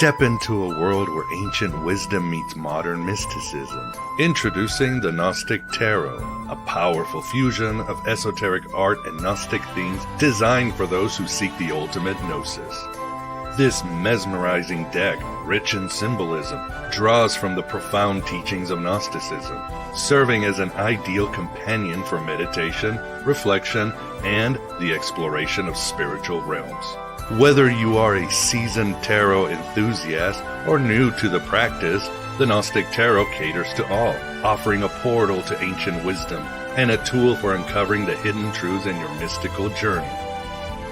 Step into a world where ancient wisdom meets modern mysticism. Introducing the Gnostic Tarot, a powerful fusion of esoteric art and Gnostic themes designed for those who seek the ultimate gnosis. This mesmerizing deck, rich in symbolism, draws from the profound teachings of Gnosticism, serving as an ideal companion for meditation, reflection, and the exploration of spiritual realms. Whether you are a seasoned tarot enthusiast or new to the practice, the Gnostic Tarot caters to all, offering a portal to ancient wisdom and a tool for uncovering the hidden truths in your mystical journey.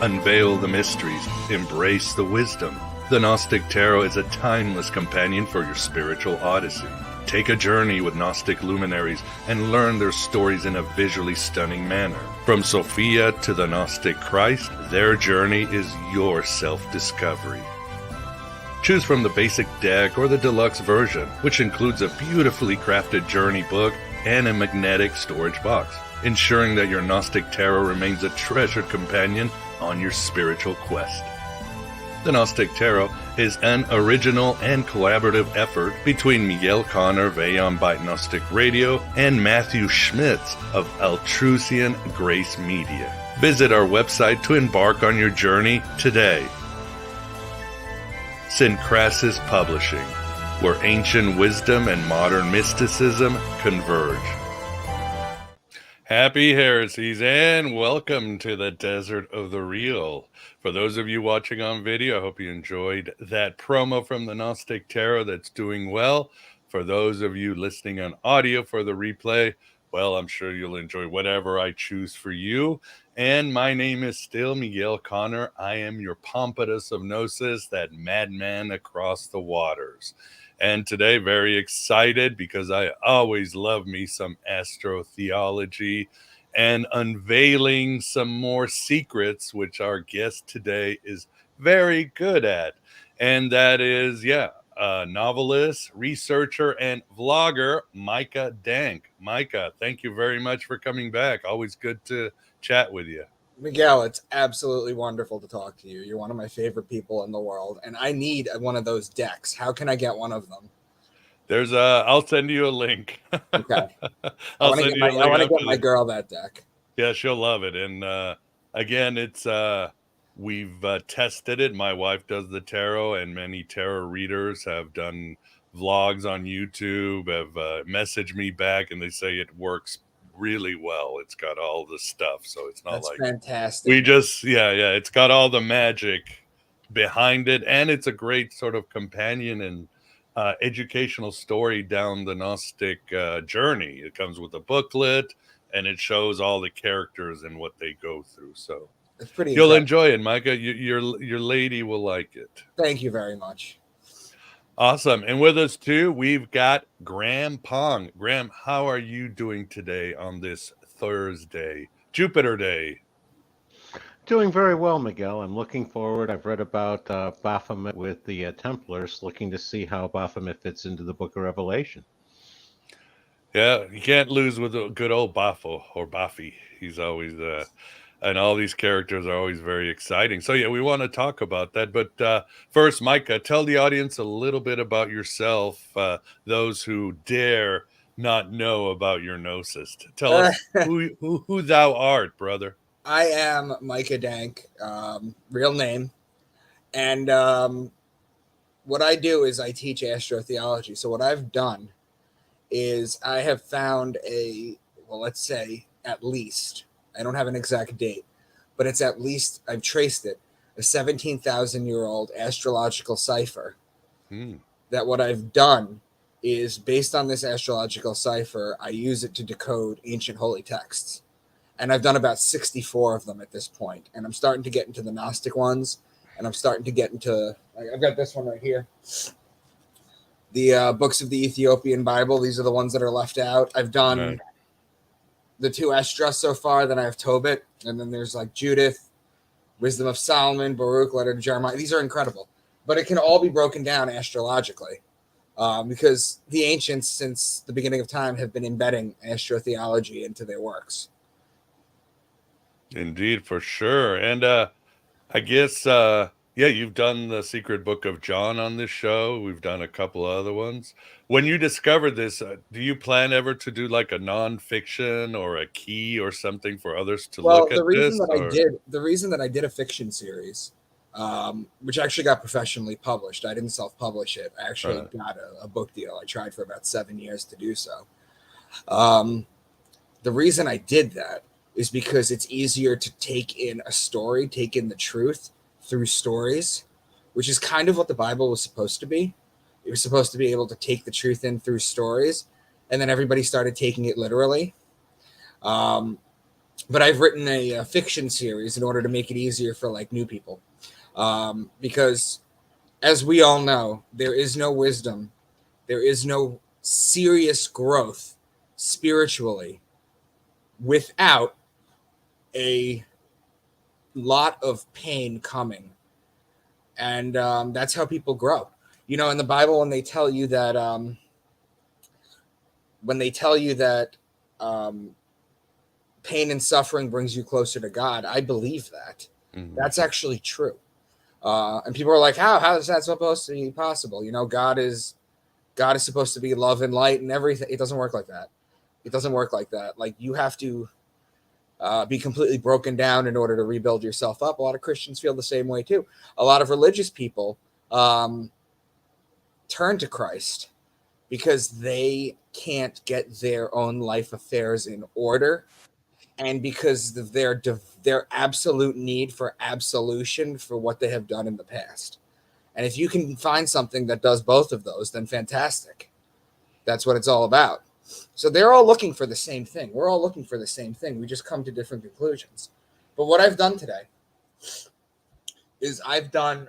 Unveil the mysteries, embrace the wisdom. The Gnostic Tarot is a timeless companion for your spiritual odyssey. Take a journey with Gnostic luminaries and learn their stories in a visually stunning manner. From Sophia to the Gnostic Christ, their journey is your self-discovery. Choose from the basic deck or the deluxe version, which includes a beautifully crafted journey book and a magnetic storage box, ensuring that your Gnostic Tarot remains a treasured companion on your spiritual quest. The Gnostic Tarot is an original and collaborative effort between Miguel Conner of Aeon Byte Gnostic Radio and Matthew Schmitz of Altrusian Grace Media. Visit our website to embark on your journey today. Syncrasis Publishing, where ancient wisdom and modern mysticism converge. Happy heresies and welcome to the Desert of the Real. For those of you watching on video, I hope you enjoyed that promo from the Gnostic Tarot that's doing well. For those of you listening on audio for the replay, well, I'm sure you'll enjoy whatever I choose for you. And my name is still Miguel Conner. I am your Pompatus of Gnosis, that madman across the waters. And today, very excited because I always love me some Astro-Theology and unveiling some more secrets, which our guest today is very good at. And that is, novelist, researcher, and vlogger, Micah Dank. Micah, thank you very much for coming back. Always good to chat with you. Miguel, it's absolutely wonderful to talk to you. You're one of my favorite people in the world, and I need one of those decks. How can I get one of them? I'll send you a link. Okay. I want to get my girl that deck. Yeah, she'll love it. And again, it's we've tested it. My wife does the tarot, and many tarot readers have done vlogs on YouTube, have messaged me back, and they say it works really well. It's got all the stuff, so it's not like fantastic. We just it's got all the magic behind it, and it's a great sort of companion and educational story down the Gnostic journey. It comes with a booklet, and it shows all the characters and what they go through. So it's pretty. You'll enjoy it, Micah. Your lady will like it. Thank you very much. Awesome. And with us too, we've got Graham Pong. Graham, how are you doing today on this Thursday, Jupiter Day? Doing very well, Miguel. I'm looking forward. I've read about Baphomet with the Templars, looking to see how Baphomet fits into the Book of Revelation. Yeah, you can't lose with a good old Bapho or Bafi. He's always and all these characters are always very exciting. So, we want to talk about that. But first, Micah, tell the audience a little bit about yourself, those who dare not know about your gnosis. Tell us who thou art, brother. I am Micah Dank, real name. And what I do is I teach Astro-Theology. So what I've done is I have found let's say at least, I don't have an exact date, but it's at least, I've traced it, a 17,000-year-old astrological cipher. That what I've done is, based on this astrological cipher, I use it to decode ancient holy texts. And I've done about 64 of them at this point. And I'm starting to get into the Gnostic ones. And I'm starting to get into, I've got this one right here. The books of the Ethiopian Bible. These are the ones that are left out. I've done the 2 Esdras so far. Then I have Tobit. And then there's like Judith, Wisdom of Solomon, Baruch, Letter to Jeremiah. These are incredible. But it can all be broken down astrologically. Because the ancients, since the beginning of time, have been embedding Astro-Theology into their works. Indeed, for sure. And I guess Yeah, you've done the Secret Book of John on this show. We've done a couple of other ones. When you discovered this, do you plan ever to do like a nonfiction or a key or something for others to look Well, at this? Or the reason that I did a fiction series, which actually got professionally published, I didn't self-publish it. I actually got a book deal. I tried for about 7 years to do so. The reason I did that is because it's easier to take in a story, take in the truth through stories, which is kind of what the Bible was supposed to be. It was supposed to be able to take the truth in through stories, and then everybody started taking it literally. But I've written a fiction series in order to make it easier for like new people, because as we all know, there is no wisdom, there is no serious growth spiritually without a lot of pain coming, and that's how people grow. You know, in the Bible, when they tell you that pain and suffering brings you closer to God, I believe that. That's actually true. And people are like, how is that supposed to be possible? You know, God is supposed to be love and light and everything. It doesn't work like that. It doesn't work like that. Like, you have to be completely broken down in order to rebuild yourself up. A lot of Christians feel the same way too. A lot of religious people turn to Christ because they can't get their own life affairs in order, and because of their absolute need for absolution for what they have done in the past. And if you can find something that does both of those, then fantastic. That's what it's all about. So they're all looking for the same thing. We're all looking for the same thing. We just come to different conclusions. But what I've done today is I've done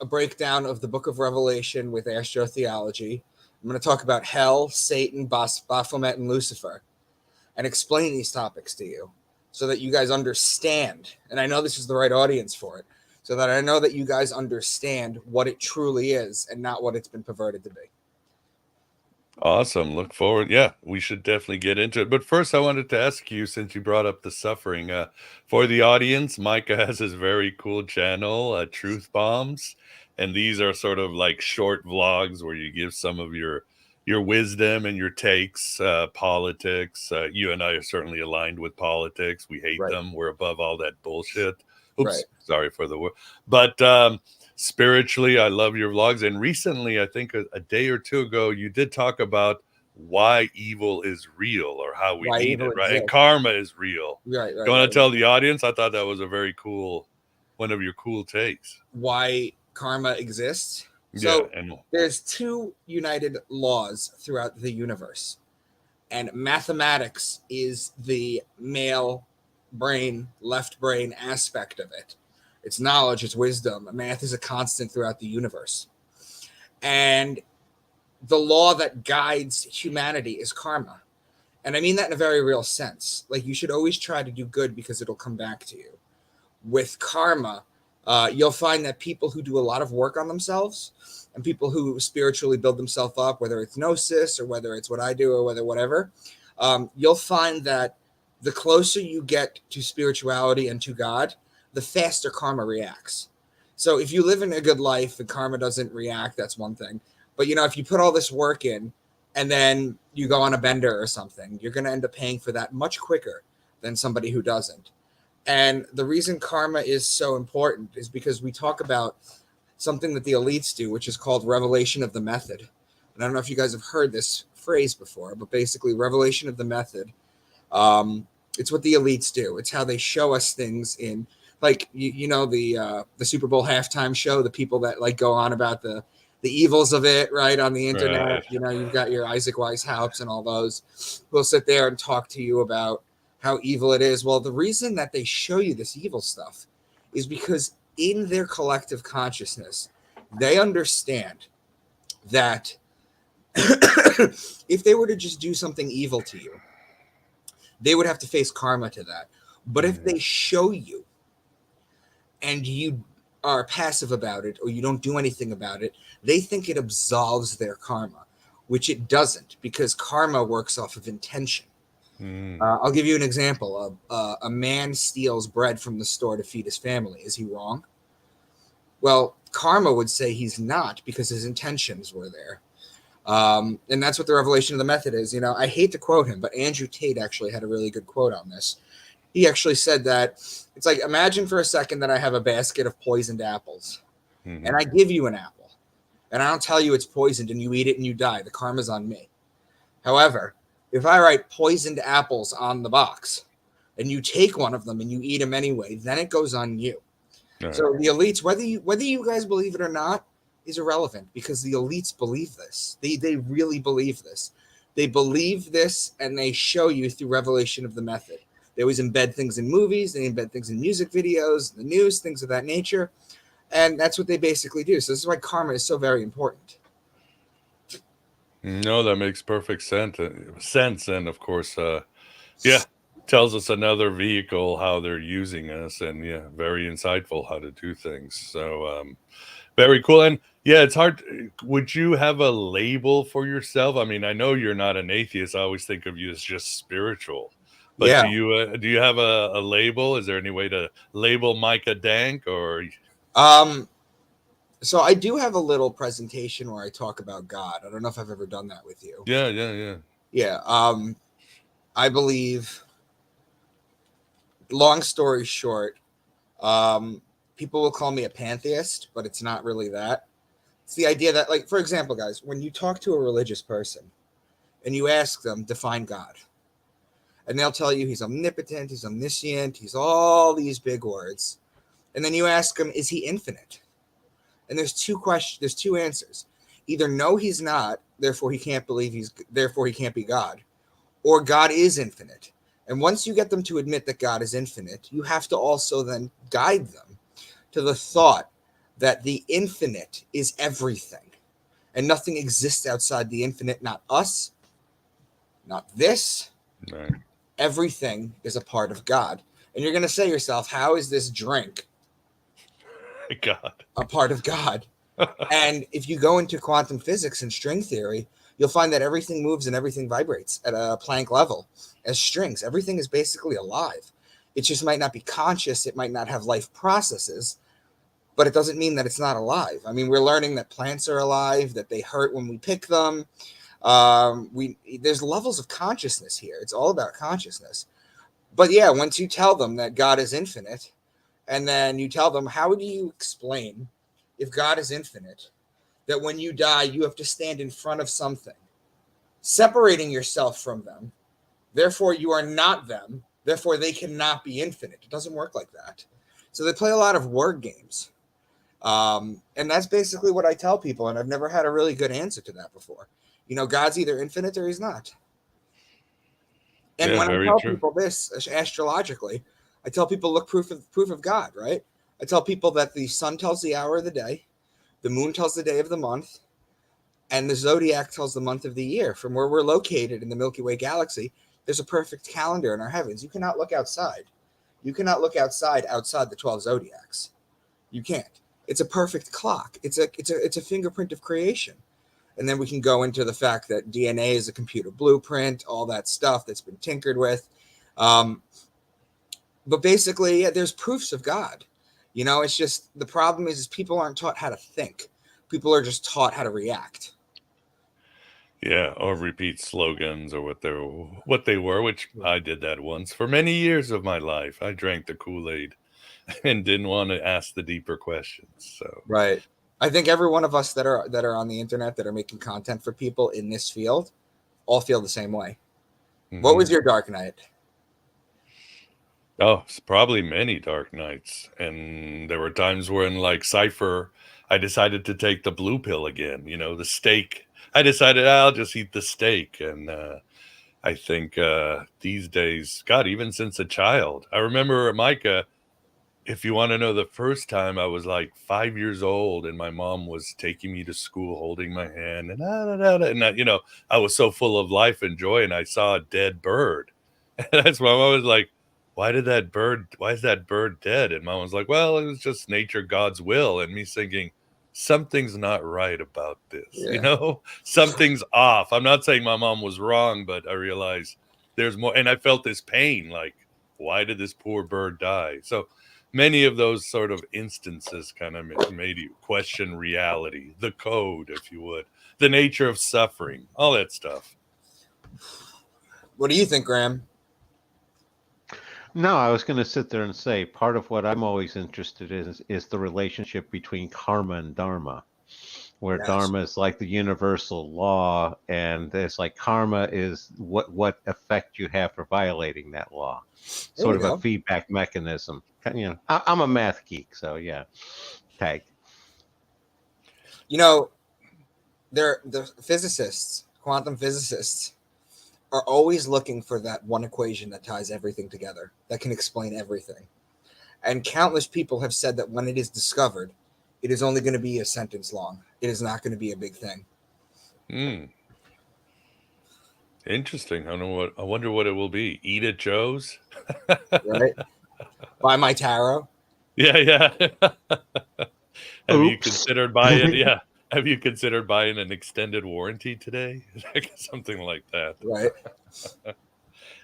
a breakdown of the Book of Revelation with Astro-Theology. I'm going to talk about hell, Satan, Baphomet, and Lucifer, and explain these topics to you so that you guys understand. And I know this is the right audience for it, so that I know that you guys understand what it truly is and not what it's been perverted to be. Awesome. Look forward. Yeah, we should definitely get into it. But first, I wanted to ask you, since you brought up the suffering, for the audience, Micah has his very cool channel, Truth Bombs, and these are sort of like short vlogs where you give some of your wisdom and your takes, politics. You and I are certainly aligned with politics. We hate them. We're above all that bullshit. Oops, sorry for the word. But spiritually, I love your vlogs. And recently, I think a day or two ago, you did talk about why evil is real, or how we need it, right? And karma is real. You want to tell the audience? I thought that was a very cool, one of your cool takes. Why karma exists? So there's two united laws throughout the universe, and mathematics is the male brain, left brain aspect of it. It's knowledge, it's wisdom. Math is a constant throughout the universe. And the law that guides humanity is karma. And I mean that in a very real sense. Like, you should always try to do good because it'll come back to you. With karma, you'll find that people who do a lot of work on themselves and people who spiritually build themselves up, whether it's Gnosis or whether it's what I do or whatever, you'll find that the closer you get to spirituality and to God, the faster karma reacts. So if you live in a good life and karma doesn't react, that's one thing. But, you know, if you put all this work in and then you go on a bender or something, you're going to end up paying for that much quicker than somebody who doesn't. And the reason karma is so important is because we talk about something that the elites do, which is called revelation of the method. And I don't know if you guys have heard this phrase before, but basically revelation of the method, it's what the elites do. It's how they show us things in, like, you know, the Super Bowl halftime show, the people that like go on about the evils of it, right, on the internet. You know, you've got your Isaac Weishaupt and all those who'll sit there and talk to you about how evil it is. Well, the reason that they show you this evil stuff is because in their collective consciousness, they understand that if they were to just do something evil to you, they would have to face karma to that. But if they show you and you are passive about it or you don't do anything about it, they think it absolves their karma, which it doesn't, because karma works off of intention. I'll give you an example. A man steals bread from the store to feed his family. Is he wrong? Well, karma would say he's not because his intentions were there. And that's what the revelation of the method is. You know, I hate to quote him, but Andrew Tate actually had a really good quote on this. He actually said that it's like, imagine for a second that I have a basket of poisoned apples, and I give you an apple, and I don't tell you it's poisoned, and you eat it and you die. The karma's on me. However, if I write poisoned apples on the box, and you take one of them and you eat them anyway, then it goes on you. Right. So the elites, whether you guys believe it or not, is irrelevant, because the elites believe this. They really believe this. They believe this, and they show you through revelation of the method. They always embed things in movies, they embed things in music videos, the news, things of that nature. And that's what they basically do. So this is why karma is so very important. No, that makes perfect sense. And of course, tells us another vehicle how they're using us, and very insightful how to do things. So very cool. And it's hard. Would you have a label for yourself? I mean, I know you're not an atheist. I always think of you as just spiritual. But do you have a label? Is there any way to label Micah Dank, or? So I do have a little presentation where I talk about God. I don't know if I've ever done that with you. Yeah. I believe, long story short, people will call me a pantheist, but it's not really that. It's the idea that, like, for example, guys, when you talk to a religious person and you ask them, define God, and they'll tell you he's omnipotent, he's omniscient, he's all these big words. And then you ask him, is he infinite? And there's two answers. Either no, he's not, therefore he can't be God, or God is infinite. And once you get them to admit that God is infinite, you have to also then guide them to the thought that the infinite is everything, and nothing exists outside the infinite, not us, not this. Right. Everything is a part of God. And you're going to say to yourself, how is this drink God a part of God? And if you go into quantum physics and string theory, you'll find that everything moves and everything vibrates at a Planck level as strings. Everything is basically alive. It just might not be conscious. It might not have life processes, but it doesn't mean that it's not alive. I mean, we're learning that plants are alive, that they hurt when we pick them. There's levels of consciousness here. It's all about consciousness. But once you tell them that God is infinite, and then you tell them, how do you explain, if God is infinite, that when you die, you have to stand in front of something, separating yourself from them. Therefore, you are not them. Therefore, they cannot be infinite. It doesn't work like that. So they play a lot of word games. And that's basically what I tell people. And I've never had a really good answer to that before. God's either infinite or he's not. And when I tell people this astrologically, I tell people, look, proof of God, right? I tell people that the sun tells the hour of the day, the moon tells the day of the month, and the Zodiac tells the month of the year. From where we're located in the Milky Way galaxy, there's a perfect calendar in our heavens. You cannot look outside. You cannot look outside the 12 zodiacs. You can't. It's a perfect clock. It's a fingerprint of creation. And then we can go into the fact that DNA is a computer blueprint, all that stuff that's been tinkered with. But basically, there's proofs of God. It's just, the problem is people aren't taught how to think. People are just taught how to react. Yeah, or repeat slogans or what they were, which I did that once for many years of my life. I drank the Kool-Aid and didn't want to ask the deeper questions. So right. I think every one of us that are on the internet that are making content for people in this field all feel the same way. Mm-hmm. What was your dark night? Oh, it's probably many dark nights. And there were times when, like Cypher, I decided to take the blue pill again, the steak. I decided I'll just eat the steak. And I think these days, God, even since a child, I remember Micah, if you want to know, the first time I was like 5 years old and my mom was taking me to school, holding my hand, and I was so full of life and joy, and I saw a dead bird. And that's my mom was like, why is that bird dead? And mom was like, well, it was just nature, God's will. And me thinking, something's not right about this, something's off. I'm not saying my mom was wrong, but I realized there's more. And I felt this pain, like, why did this poor bird die? So many of those sort of instances kind of made you question reality, the code, if you would, the nature of suffering, all that stuff. What do you think, Graham? No, I was going to sit there and say part of what I'm always interested in is the relationship between karma and dharma, where Yes. dharma is like the universal law, and it's like karma is what effect you have for violating that law, sort of a feedback mechanism. You know, I'm a math geek, so yeah, tag. You know, the physicists, quantum physicists, are always looking for that one equation that ties everything together, that can explain everything. And countless people have said that when it is discovered, it is only going to be a sentence long. It is not going to be a big thing. Interesting. I wonder what it will be. Eat at Joe's? Right? Buy my tarot. Yeah. Have you Oops. considered buying? Yeah. Have you considered buying an extended warranty today? Something like that. Right.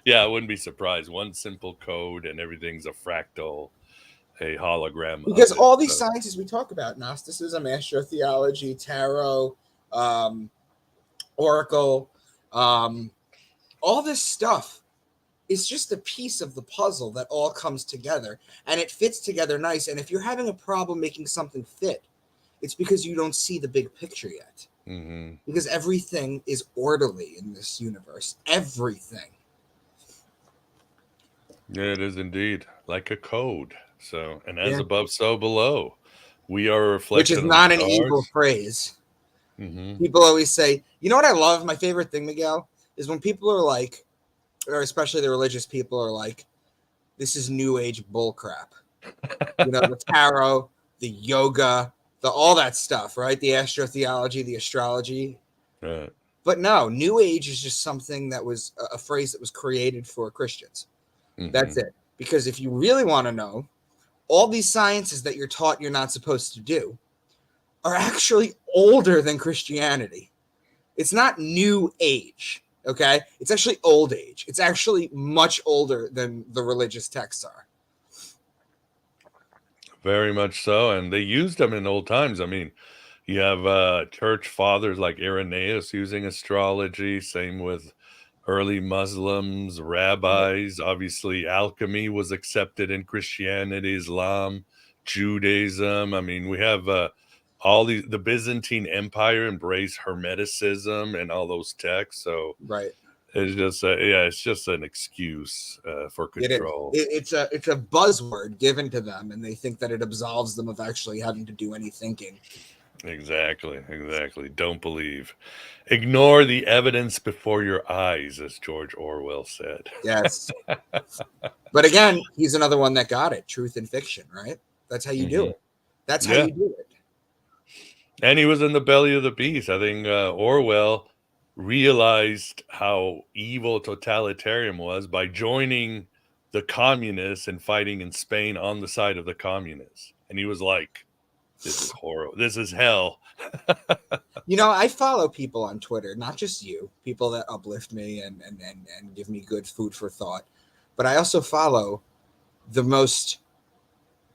Yeah, I wouldn't be surprised. One simple code and everything's a fractal, a hologram. Because of it. all these sciences we talk about, Gnosticism, Astro-Theology, tarot, Oracle, all this stuff is just a piece of the puzzle that all comes together, and it fits together nice. And if you're having a problem making something fit, it's because you don't see the big picture yet. Mm-hmm. Because everything is orderly in this universe. Everything. Yeah, it is indeed like a code. So, and as above, so below. We are a reflection. Which is not an evil phrase. Mm-hmm. People always say, you know what I love? My favorite thing, Miguel, is when people are like, or especially the religious people are like, this is new age bullcrap. You know, the tarot, the yoga, all that stuff, right? The astro-theology, the astrology. Right. But no, new age is just something that was a phrase that was created for Christians. Mm-hmm. That's it. Because if you really want to know, all these sciences that you're taught you're not supposed to do are actually older than Christianity. It's not new age, okay? It's actually old age. It's actually much older than the religious texts are. Very much so. And they used them in old times. I mean, you have church fathers like Irenaeus using astrology, same with early Muslims, rabbis. Right. Obviously, alchemy was accepted in Christianity, Islam, Judaism. I mean, we have all the Byzantine Empire embraced Hermeticism and all those texts. So right. It's just it's just an excuse for control. It's a buzzword given to them, and they think that it absolves them of actually having to do any thinking. Exactly. Don't believe. Ignore the evidence before your eyes, as George Orwell said. Yes. But again, he's another one that got it. Truth and fiction, right? That's how you do it. That's how you do it. And he was in the belly of the beast. I think Orwell realized how evil totalitarian was by joining the communists and fighting in Spain on the side of the communists. And he was like, this is horrible. This is hell. You know, I follow people on Twitter, not just you, people that uplift me and give me good food for thought. But I also follow the most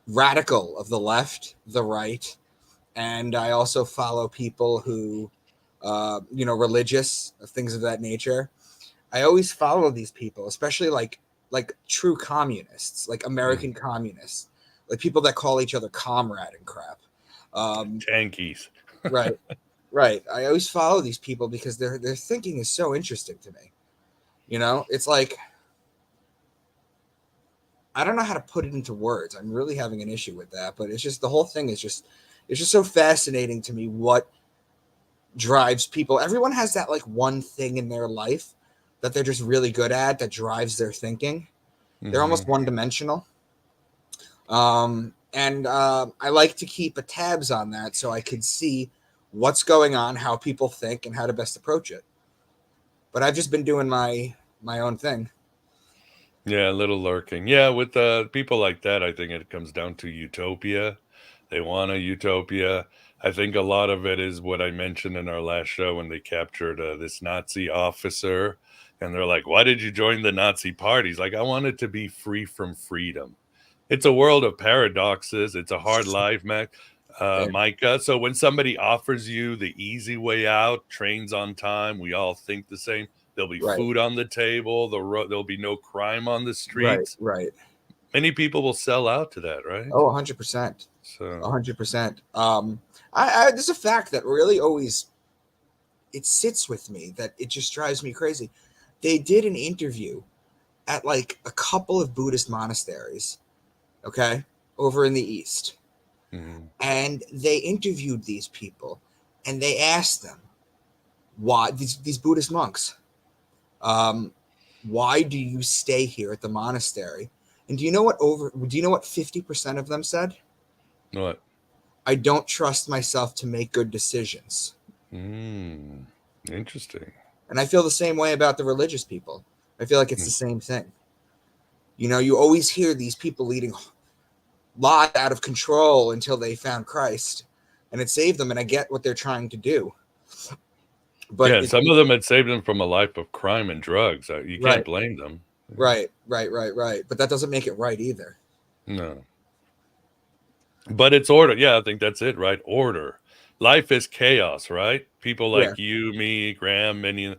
radical of the left, the right. And I also follow people who, religious, things of that nature. I always follow these people, especially like true communists, like American communists, like people that call each other comrade and crap. Yankees. Right. I always follow these people because their thinking is so interesting to me. You know, it's like, I don't know how to put it into words. I'm really having an issue with that, but it's just, the whole thing is just, it's just so fascinating to me what drives people. Everyone has that like one thing in their life that they're just really good at that drives their thinking. They're almost one-dimensional. And I like to keep a tabs on that so I could see what's going on, how people think, and how to best approach it. But I've just been doing my own thing. Yeah, a little lurking. Yeah, with people like that, I think it comes down to utopia. They want a utopia. I think a lot of it is what I mentioned in our last show when they captured this Nazi officer. And they're like, why did you join the Nazi party? He's like, I wanted to be free from freedom. It's a world of paradoxes. It's a hard life, Micah. So when somebody offers you the easy way out, trains on time, we all think the same. There'll be food on the table. There'll be no crime on the streets. Right. Many people will sell out to that, right? Oh, 100%. So 100%. There's a fact that really always it sits with me that it just drives me crazy. They did an interview at like a couple of Buddhist monasteries, okay, over in the East. Mm-hmm. And they interviewed these people and they asked them why these Buddhist monks, why do you stay here at the monastery? And do you know what 50% of them said? What? I don't trust myself to make good decisions. Interesting. And I feel the same way about the religious people. I feel like it's the same thing. You know, you always hear these people leading lives out of control until they found Christ and it saved them. And I get what they're trying to do. But yeah, some of them had saved them from a life of crime and drugs. You can't blame them. Right. But that doesn't make it right either. No. But it's order. Yeah, I think that's it, right? Order. Life is chaos, right? People like you, me, Graham, many,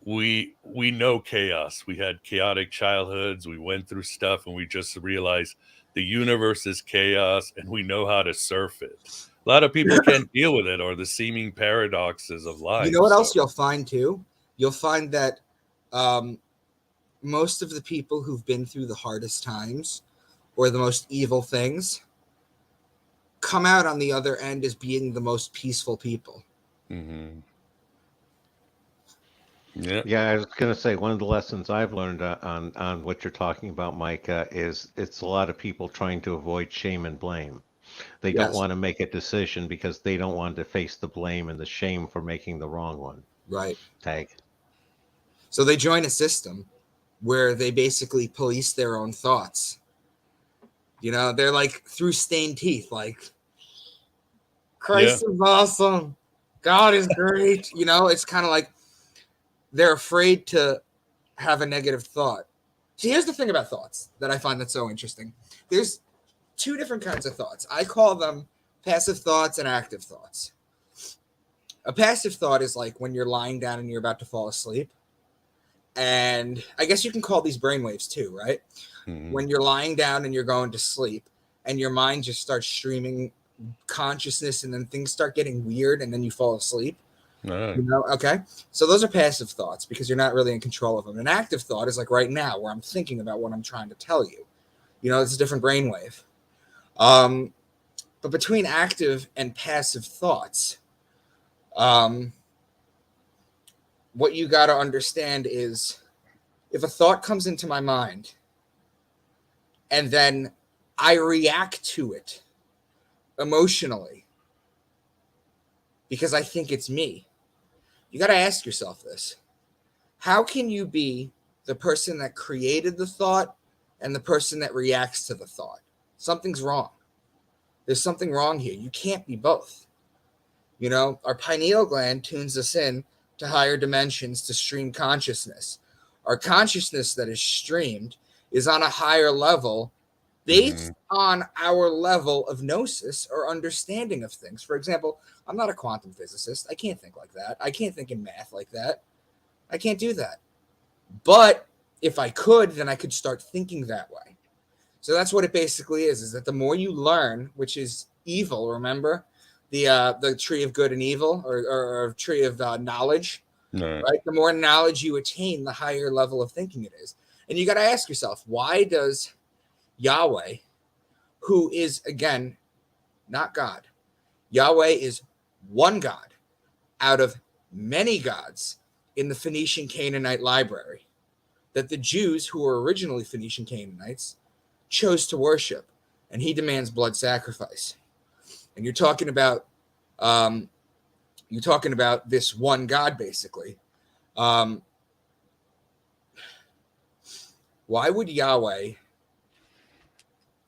we know chaos. We had chaotic childhoods. We went through stuff and we just realized the universe is chaos and we know how to surf it. A lot of people can't deal with it or the seeming paradoxes of life. You know what else you'll find too? You'll find that most of the people who've been through the hardest times or the most evil things come out on the other end as being the most peaceful people. Mm-hmm. Yeah, I was going to say one of the lessons I've learned on what you're talking about, Micah, is it's a lot of people trying to avoid shame and blame. They don't want to make a decision because they don't want to face the blame and the shame for making the wrong one. Right. Tag. So they join a system where they basically police their own thoughts. You know, they're like through stained teeth, like Christ is awesome. God is great. You know, it's kind of like they're afraid to have a negative thought. See, here's the thing about thoughts that I find that's so interesting. There's two different kinds of thoughts. I call them passive thoughts and active thoughts. A passive thought is like when you're lying down and you're about to fall asleep. And I guess you can call these brainwaves too, right? Mm-hmm. When you're lying down and you're going to sleep and your mind just starts streaming consciousness and then things start getting weird and then you fall asleep. Right. You know, okay. So those are passive thoughts because you're not really in control of them. An active thought is like right now where I'm thinking about what I'm trying to tell you. You know, it's a different brainwave. But between active and passive thoughts, what you got to understand is if a thought comes into my mind and then I react to it emotionally because I think it's me, you got to ask yourself this. How can you be the person that created the thought and the person that reacts to the thought? Something's wrong. There's something wrong here. You can't be both. You know, our pineal gland tunes us in to higher dimensions to stream consciousness. Our consciousness that is streamed is on a higher level based on our level of gnosis or understanding of things. For example, I'm not a quantum physicist. I can't think like that. I can't think in math like that. I can't do that. But if I could, then I could start thinking that way. So that's what it basically is that the more you learn, which is evil, remember? The tree of good and evil or tree of knowledge, right? The more knowledge you attain, the higher level of thinking it is. And you got to ask yourself, why does Yahweh, who is, again, not God, Yahweh is one God out of many gods in the Phoenician Canaanite library that the Jews, who were originally Phoenician Canaanites, chose to worship, and he demands blood sacrifice. And you're talking about this one God, basically. Why would Yahweh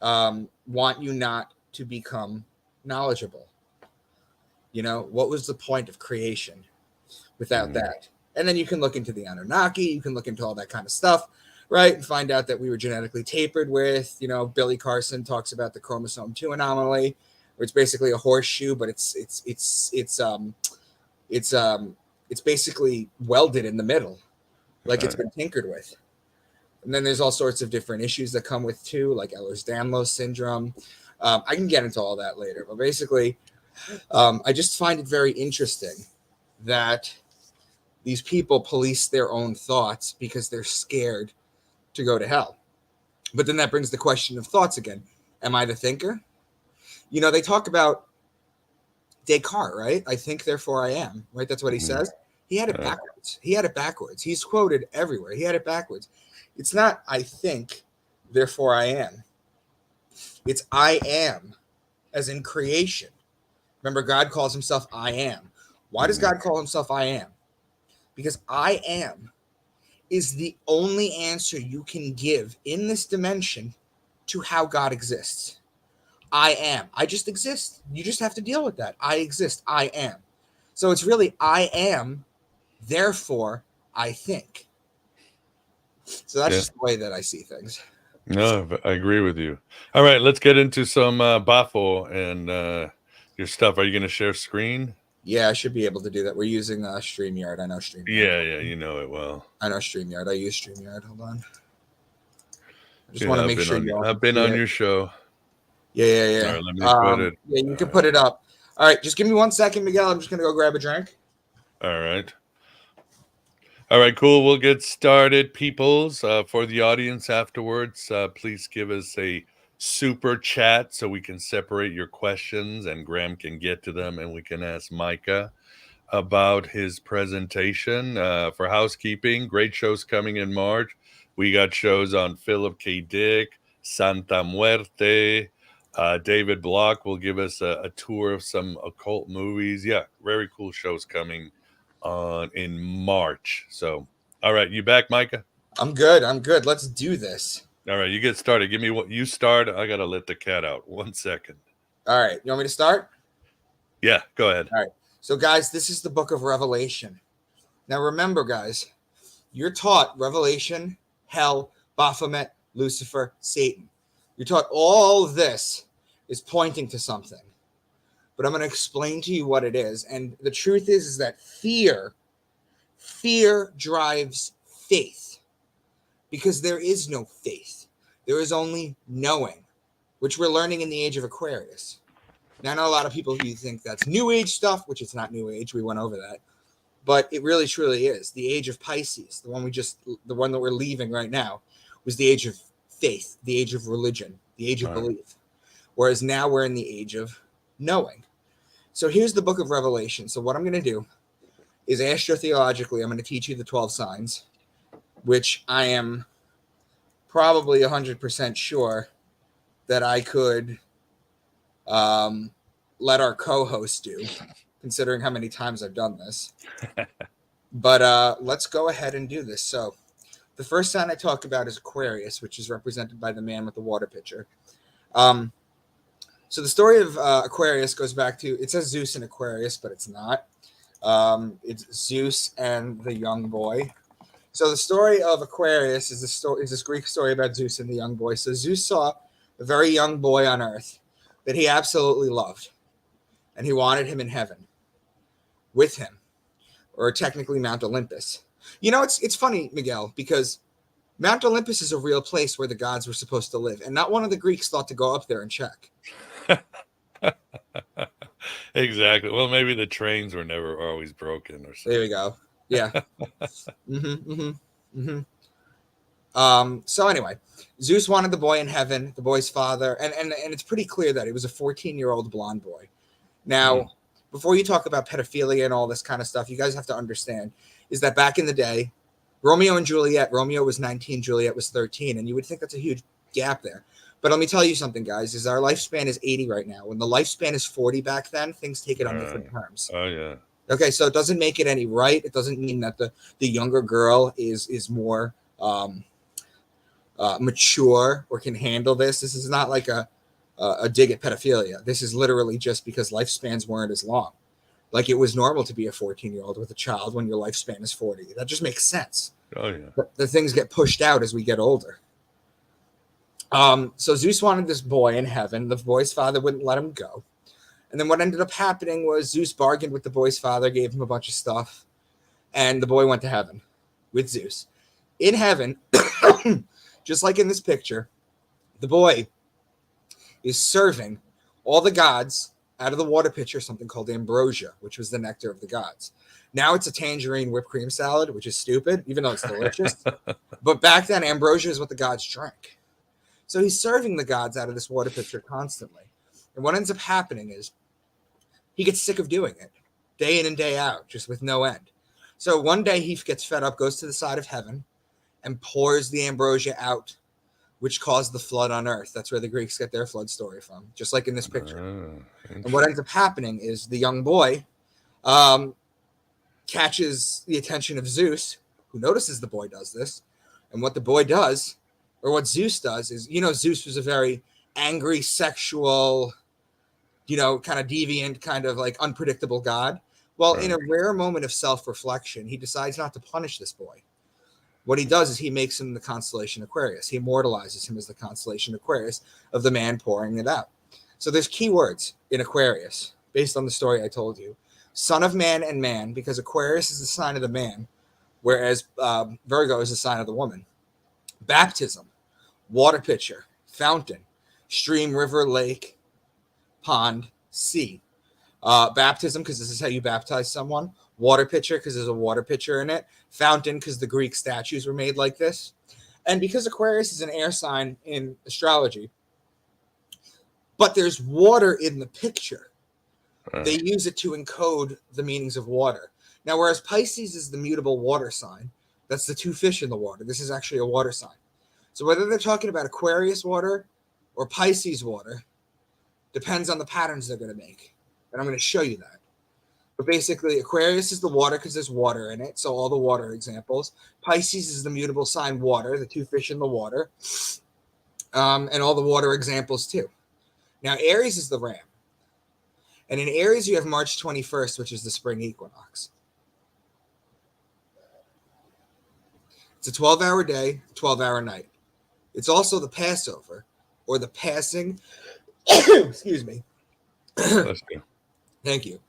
want you not to become knowledgeable? You know, what was the point of creation without that? And then you can look into the Anunnaki, you can look into all that kind of stuff. right? And find out that we were genetically tapered with, you know, Billy Carson talks about the chromosome 2 anomaly, where it's basically a horseshoe, but it's basically welded in the middle, like it's been tinkered with. And then there's all sorts of different issues that come with too, like Ehlers-Danlos syndrome. I can get into all that later, but basically, I just find it very interesting that these people police their own thoughts because they're scared to go to hell. But then that brings the question of thoughts again. Am I the thinker? You know, they talk about Descartes, right? I think, therefore I am, right? That's what he says. He had it backwards. He had it backwards. He's quoted everywhere. He had it backwards. It's not I think, therefore I am. It's I am, as in creation. Remember, God calls himself I am. Why does God call himself I am? Because I am is the only answer you can give in this dimension to how God exists. I am. I just exist. You just have to deal with that. I exist. I am. So it's really I am, therefore I think. So that's just the way that I see things. No, I agree with you. All right, let's get into some Bafo and your stuff. Are you going to share screen? Yeah, I should be able to do that. We're using StreamYard. I know StreamYard. Yeah, you know it well. I know StreamYard. I use StreamYard. Hold on. I just want to make sure you all I've been on your show. Yeah. All right, let me put it. Yeah, you can put it up. All right, just give me 1 second, Miguel. I'm just going to go grab a drink. All right. All right, cool. We'll get started, peoples. For the audience afterwards, please give us a super chat so we can separate your questions and Graham can get to them and we can ask Micah about his presentation. For housekeeping, great shows coming in March. We got shows on Philip K. Dick, Santa Muerte. David Block will give us a tour of some occult movies. Yeah, very cool shows coming on in March. So, all right, you back, Micah? I'm good. Let's do this. All right, you get started. Give me what you start. I gotta let the cat out. 1 second. All right, you want me to start? Yeah, go ahead. All right. So, guys, this is the book of Revelation. Now, remember, guys, you're taught Revelation, hell, Baphomet, Lucifer, Satan. You're taught all of this is pointing to something. But I'm going to explain to you what it is. And the truth is that fear drives faith. Because there is no faith. There is only knowing, which we're learning in the age of Aquarius. Now, I know a lot of people who think that's New Age stuff, which it's not New Age. We went over that. But it really, truly is. The age of Pisces, the one that we're leaving right now, was the age of faith, the age of religion, the age of belief. Whereas now we're in the age of knowing. So here's the book of Revelation. So what I'm going to do is astro-theologically, I'm going to teach you the 12 signs, which I am probably 100% sure that I could let our co-host do, considering how many times I've done this. But let's go ahead and do this. So the first sign I talk about is Aquarius, which is represented by the man with the water pitcher. So the story of Aquarius goes back to, it says Zeus and Aquarius, but it's not. It's Zeus and the young boy. So the story of Aquarius is this Greek story about Zeus and the young boy. So Zeus saw a very young boy on earth that he absolutely loved, and he wanted him in heaven with him, or technically Mount Olympus. You know, it's funny, Miguel, because Mount Olympus is a real place where the gods were supposed to live, and not one of the Greeks thought to go up there and check. Exactly. Well, maybe the trains were never always broken or something. There we go. Yeah. So anyway, Zeus wanted the boy in heaven, the boy's father, and it's pretty clear that he was a 14-year-old blonde boy. Now, before you talk about pedophilia and all this kind of stuff, you guys have to understand is that back in the day, Romeo and Juliet, Romeo was 19, Juliet was 13, and you would think that's a huge gap there. But let me tell you something, guys, is our lifespan is 80 right now. When the lifespan is 40 back then, things take it on different terms. Oh, yeah. Okay, so it doesn't make it any right. It doesn't mean that the younger girl is more mature or can handle this. This is not like a dig at pedophilia. This is literally just because lifespans weren't as long. Like it was normal to be a 14-year-old with a child when your lifespan is 40. That just makes sense. Oh yeah. The things get pushed out as we get older. So Zeus wanted this boy in heaven. The boy's father wouldn't let him go. And then what ended up happening was Zeus bargained with the boy's father, gave him a bunch of stuff, and the boy went to heaven with Zeus. In heaven, just like in this picture, the boy is serving all the gods out of the water pitcher something called ambrosia, which was the nectar of the gods. Now it's a tangerine whipped cream salad, which is stupid, even though it's delicious. But back then, ambrosia is what the gods drank. So he's serving the gods out of this water pitcher constantly. And what ends up happening is he gets sick of doing it day in and day out, just with no end. So one day he gets fed up, goes to the side of heaven, and pours the ambrosia out, which caused the flood on earth. That's where the Greeks get their flood story from, just like in this picture. And what ends up happening is the young boy catches the attention of Zeus, who notices the boy does this. And what the boy does, or what Zeus does, is, Zeus was a very angry, sexual, kind of deviant, kind of like unpredictable god. Well, in a rare moment of self-reflection, he decides not to punish this boy. What he does is he makes him the constellation Aquarius. He immortalizes him as the constellation Aquarius of the man pouring it out. So there's key words in Aquarius based on the story I told you. Son of man and man, because Aquarius is the sign of the man, whereas Virgo is the sign of the woman. Baptism, water pitcher, fountain, stream, river, lake, pond, sea. Baptism, because this is how you baptize someone. Water pitcher, because there's a water pitcher in it. Fountain, because the Greek statues were made like this. And because Aquarius is an air sign in astrology, but there's water in the picture, they use it to encode the meanings of water. Now, whereas Pisces is the mutable water sign, that's the two fish in the water. This is actually a water sign. So whether they're talking about Aquarius water or Pisces water depends on the patterns they're going to make. And I'm going to show you that. But basically, Aquarius is the water because there's water in it. So all the water examples. Pisces is the mutable sign water, the two fish in the water. And all the water examples too. Now, Aries is the ram. And in Aries, you have March 21st, which is the spring equinox. It's a 12-hour day, 12-hour night. It's also the Passover, or the passing. Excuse me. Thank you.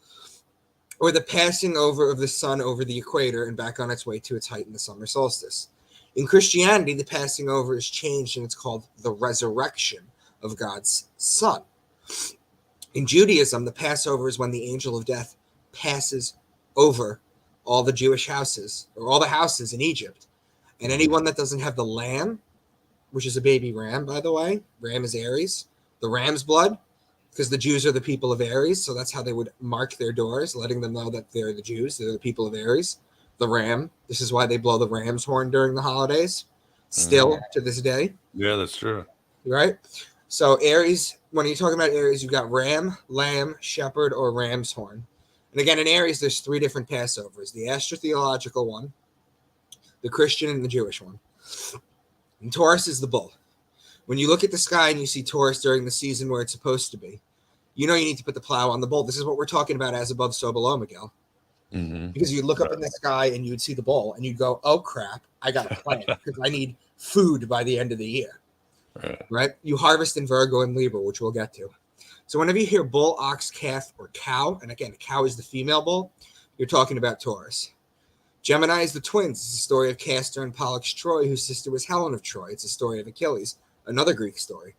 Or the passing over of the sun over the equator and back on its way to its height in the summer solstice. In Christianity, the passing over is changed, and it's called the resurrection of God's Son. In Judaism, the Passover is when the angel of death passes over all the Jewish houses, or all the houses in Egypt. And anyone that doesn't have the lamb, which is a baby ram, by the way, ram is Aries, the ram's blood, because the Jews are the people of Aries, so that's how they would mark their doors, letting them know that they're the Jews, they're the people of Aries. The ram, this is why they blow the ram's horn during the holidays, still to this day. Yeah, that's true. Right? So Aries, when you're talking about Aries, you've got ram, lamb, shepherd, or ram's horn. And again, in Aries, there's three different Passovers, the Astro-Theological one, the Christian, and the Jewish one. And Taurus is the bull. When you look at the sky and you see Taurus during the season where it's supposed to be, you know you need to put the plow on the bull. This is what we're talking about as above, so below, Miguel. Because you look up in the sky and you would see the bull and you go, oh, crap, I got a plan because I need food by the end of the year. Right? You harvest in Virgo and Libra, which we'll get to. So whenever you hear bull, ox, calf, or cow, and again, cow is the female bull, you're talking about Taurus. Gemini is the twins. It's the story of Castor and Pollux Troy, whose sister was Helen of Troy. It's the story of Achilles, another Greek story.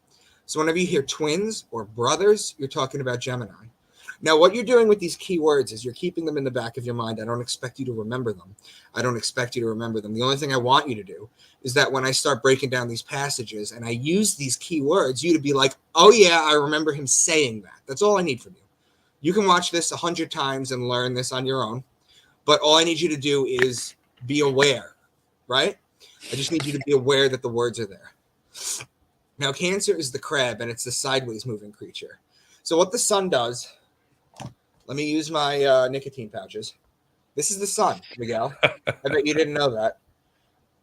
So whenever you hear twins or brothers, you're talking about Gemini. Now, what you're doing with these keywords is you're keeping them in the back of your mind. I don't expect you to remember them. The only thing I want you to do is that when I start breaking down these passages and I use these keywords, you to be like, oh, yeah, I remember him saying that. That's all I need from you. You can watch this 100 times and learn this on your own. But all I need you to do is be aware, right? I just need you to be aware that the words are there. Now, Cancer is the crab, and it's the sideways moving creature. So what the sun does, let me use my nicotine pouches. This is the sun, Miguel. I bet you didn't know that.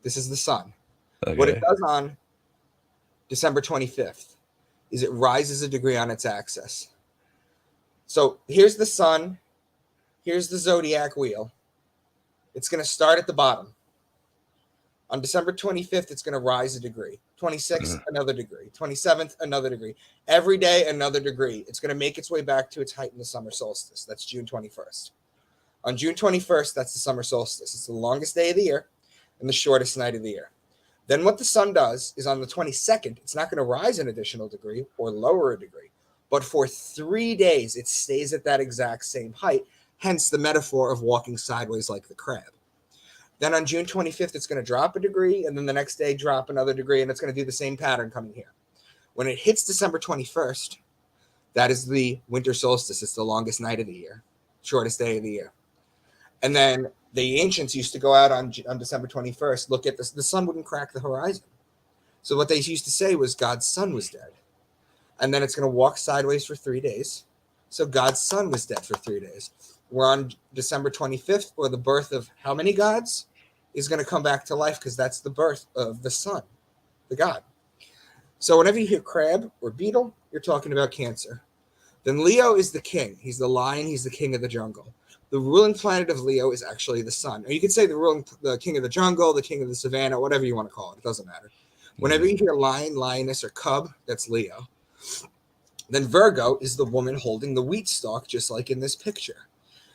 This is the sun. Okay. What it does on December 25th is it rises a degree on its axis. So here's the sun. Here's the zodiac wheel. It's going to start at the bottom. On December 25th, it's going to rise a degree. 26th, another degree. 27th, another degree. Every day, another degree. It's going to make its way back to its height in the summer solstice. That's June 21st. On June 21st, that's the summer solstice. It's the longest day of the year and the shortest night of the year. Then what the sun does is on the 22nd, it's not going to rise an additional degree or lower a degree. But for 3 days, it stays at that exact same height. Hence the metaphor of walking sideways like the crab. Then on June 25th, it's going to drop a degree, and then the next day drop another degree, and it's going to do the same pattern coming here. When it hits December 21st, that is the winter solstice. It's the longest night of the year, shortest day of the year. And then the ancients used to go out on December 21st, look at this. The sun wouldn't crack the horizon. So what they used to say was God's son was dead. And then it's going to walk sideways for 3 days. So God's son was dead for 3 days. We're on December 25th, or the birth of how many gods is going to come back to life, because that's the birth of the sun, the god. So whenever you hear crab or beetle, you're talking about Cancer. Then Leo is the king. He's the lion. He's the king of the jungle. The ruling planet of Leo is actually the sun. Or you could say the king of the jungle, the king of the savannah, whatever you want to call it. It doesn't matter. Whenever you hear lion, lioness, or cub, that's Leo. Then Virgo is the woman holding the wheat stalk, just like in this picture.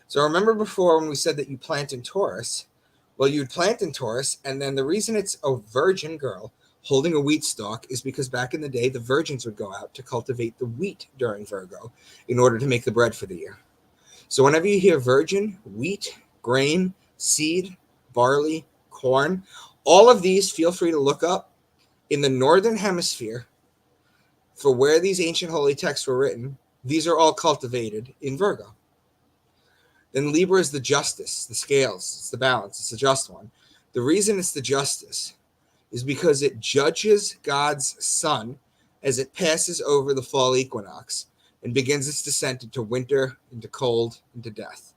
So remember before when we said that you plant in Taurus? Well, you'd plant in Taurus, and then the reason it's a virgin girl holding a wheat stalk is because back in the day, the virgins would go out to cultivate the wheat during Virgo in order to make the bread for the year. So whenever you hear virgin, wheat, grain, seed, barley, corn, all of these, feel free to look up in the northern hemisphere for where these ancient holy texts were written. These are all cultivated in Virgo. Then Libra is the justice, the scales, it's the balance, it's the just one. The reason it's the justice is because it judges God's sun as it passes over the fall equinox and begins its descent into winter, into cold, into death.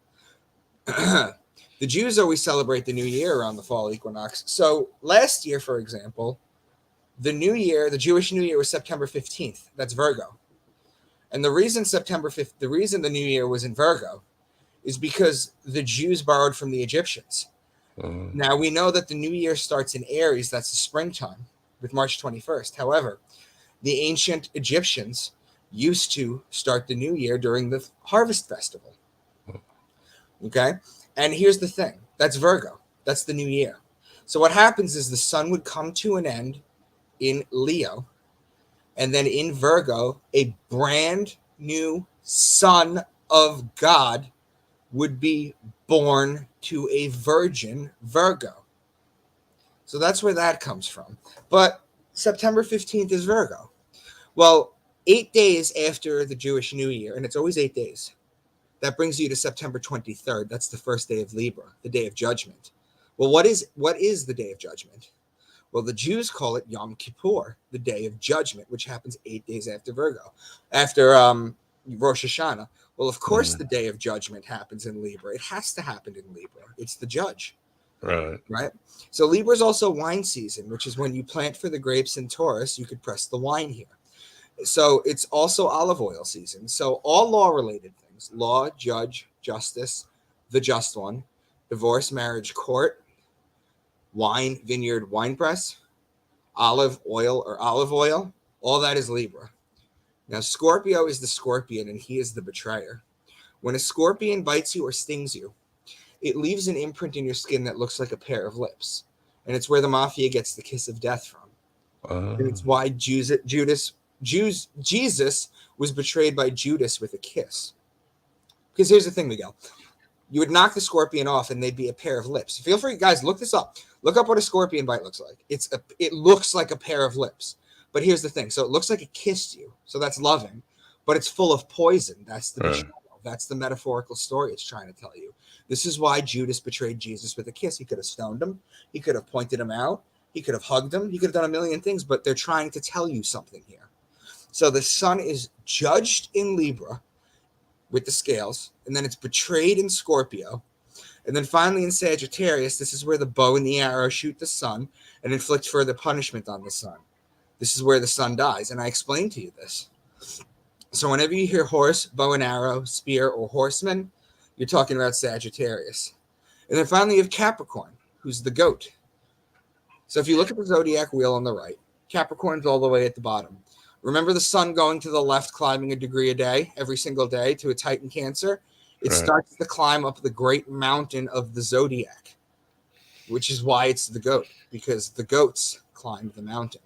The Jews always celebrate the new year around the fall equinox. So last year, for example, the new year, the Jewish New Year was September 15th. That's Virgo. And the reason the new year was in Virgo is because the Jews borrowed from the Egyptians. Now, we know that the new year starts in Aries. That's the springtime with March 21st. However, the ancient Egyptians used to start the new year during the harvest festival. Okay? And here's the thing. That's Virgo. That's the new year. So what happens is the sun would come to an end in Leo, and then in Virgo, a brand new son of God would be born to a virgin Virgo. So that's where that comes from. But September 15th is Virgo. Well, 8 days after the Jewish New Year, and it's always 8 days, that brings you to September 23rd. That's the first day of Libra, the day of judgment. Well, what is the day of judgment? Well, the Jews call it Yom Kippur, the day of judgment, which happens 8 days after Virgo, after Rosh Hashanah. Well, of course, the day of judgment happens in Libra. It has to happen in Libra. It's the judge. Right. So Libra is also wine season, which is when you plant for the grapes in Taurus, you could press the wine here. So it's also olive oil season. So all law-related things, law, judge, justice, the just one, divorce, marriage, court, wine, vineyard, wine press, olive oil or olive oil, all that is Libra. Now, Scorpio is the scorpion, and he is the betrayer. When a scorpion bites you or stings you, it leaves an imprint in your skin that looks like a pair of lips. And it's where the mafia gets the kiss of death from. And it's why Jesus was betrayed by Judas with a kiss. Because here's the thing, Miguel. You would knock the scorpion off, and they'd be a pair of lips. Feel free, guys, look this up. Look up what a scorpion bite looks like. It looks like a pair of lips. But here's the thing. So it looks like it kissed you. So that's loving. But it's full of poison. That's the betrayal. That's the metaphorical story it's trying to tell you. This is why Judas betrayed Jesus with a kiss. He could have stoned him. He could have pointed him out. He could have hugged him. He could have done a million things. But they're trying to tell you something here. So the sun is judged in Libra with the scales. And then it's betrayed in Scorpio. And then finally in Sagittarius, this is where the bow and the arrow shoot the sun and inflict further punishment on the sun. This is where the sun dies. And I explained to you this. So whenever you hear horse, bow and arrow, spear, or horsemen, you're talking about Sagittarius. And then finally you have Capricorn, who's the goat. So if you look at the zodiac wheel on the right, Capricorn's all the way at the bottom. Remember the sun going to the left, climbing a degree a day, every single day to its height in Cancer? It starts to climb up the great mountain of the zodiac, which is why it's the goat, because the goats climb the mountain.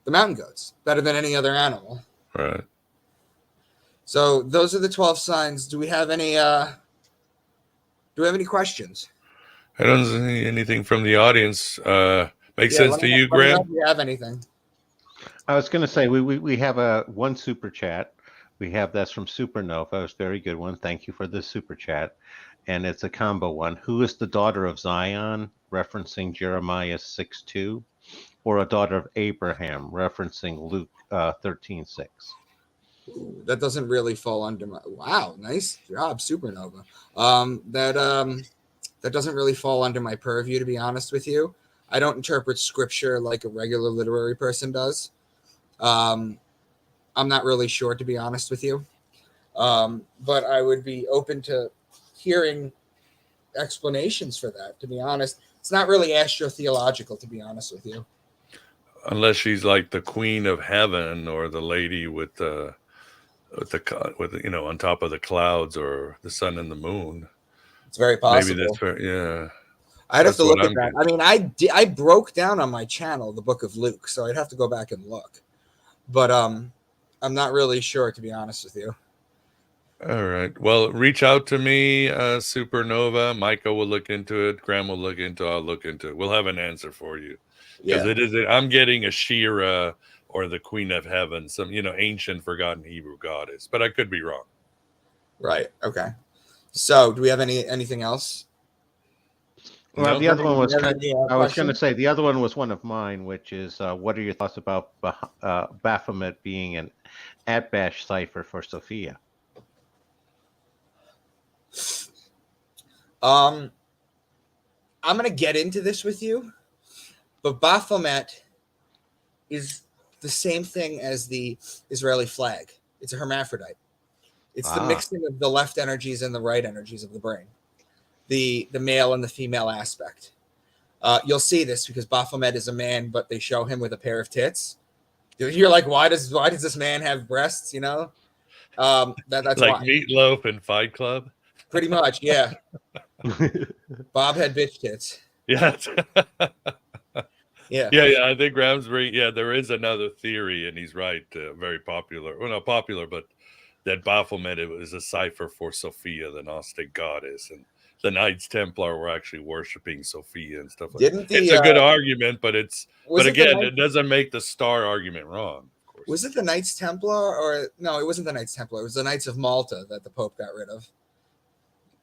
The mountain goats, better than any other animal. Right. So those are the 12 signs. Do we have any questions? I don't see anything from the audience. Makes sense to you, Let me know Graham? if you have anything. I was going to say we have one super chat. We have that's from Supernova. It was a very good one. Thank you for the super chat. And it's a combo one. Who is the daughter of Zion, referencing Jeremiah 6:2, or a daughter of Abraham, referencing Luke 13:6? That doesn't really fall under my. Wow, nice job, Supernova. That doesn't really fall under my purview, to be honest with you. I don't interpret scripture like a regular literary person does. I'm not really sure, to be honest with you. But I would be open to hearing explanations for that, to be honest. It's not really astro-theological, to be honest with you. Unless she's like the queen of heaven, or the lady with on top of the clouds, or the sun and the moon. It's very possible. Maybe that's fair. Yeah. I'd have to look at that. I mean, I broke down on my channel the book of Luke, so I'd have to go back and look. But I'm not really sure, to be honest with you. All right. Well, reach out to me, Supernova. Micah will look into it. Graham will look into it. I'll look into it. We'll have an answer for you. Because I'm getting a Shira, or the Queen of Heaven, some ancient forgotten Hebrew goddess, but I could be wrong. Right. Okay. So, do we have anything else? Well, the other one was I was going to say the other one was one of mine, which is what are your thoughts about Baphomet being an at-bash cipher for Sophia? I'm going to get into this with you, but Baphomet is the same thing as the Israeli flag. It's a hermaphrodite. It's the mixing of the left energies and the right energies of the brain, the male and the female aspect. You'll see this because Baphomet is a man, but they show him with a pair of tits. You're like, why does this man have breasts? That's like why. Meatloaf and Fight Club. Pretty much, yeah. Bob had bitch tits. Yeah. Yeah. I think Graham's right. Yeah, there is another theory, and he's right. Very popular. Well, not popular, but that Baphomet is a cipher for Sophia, the Gnostic goddess, and the Knights Templar were actually worshiping Sophia and stuff like that. It's a good argument, but it doesn't make the star argument wrong. Of course. Was it the Knights Templar, or no? It wasn't the Knights Templar. It was the Knights of Malta that the Pope got rid of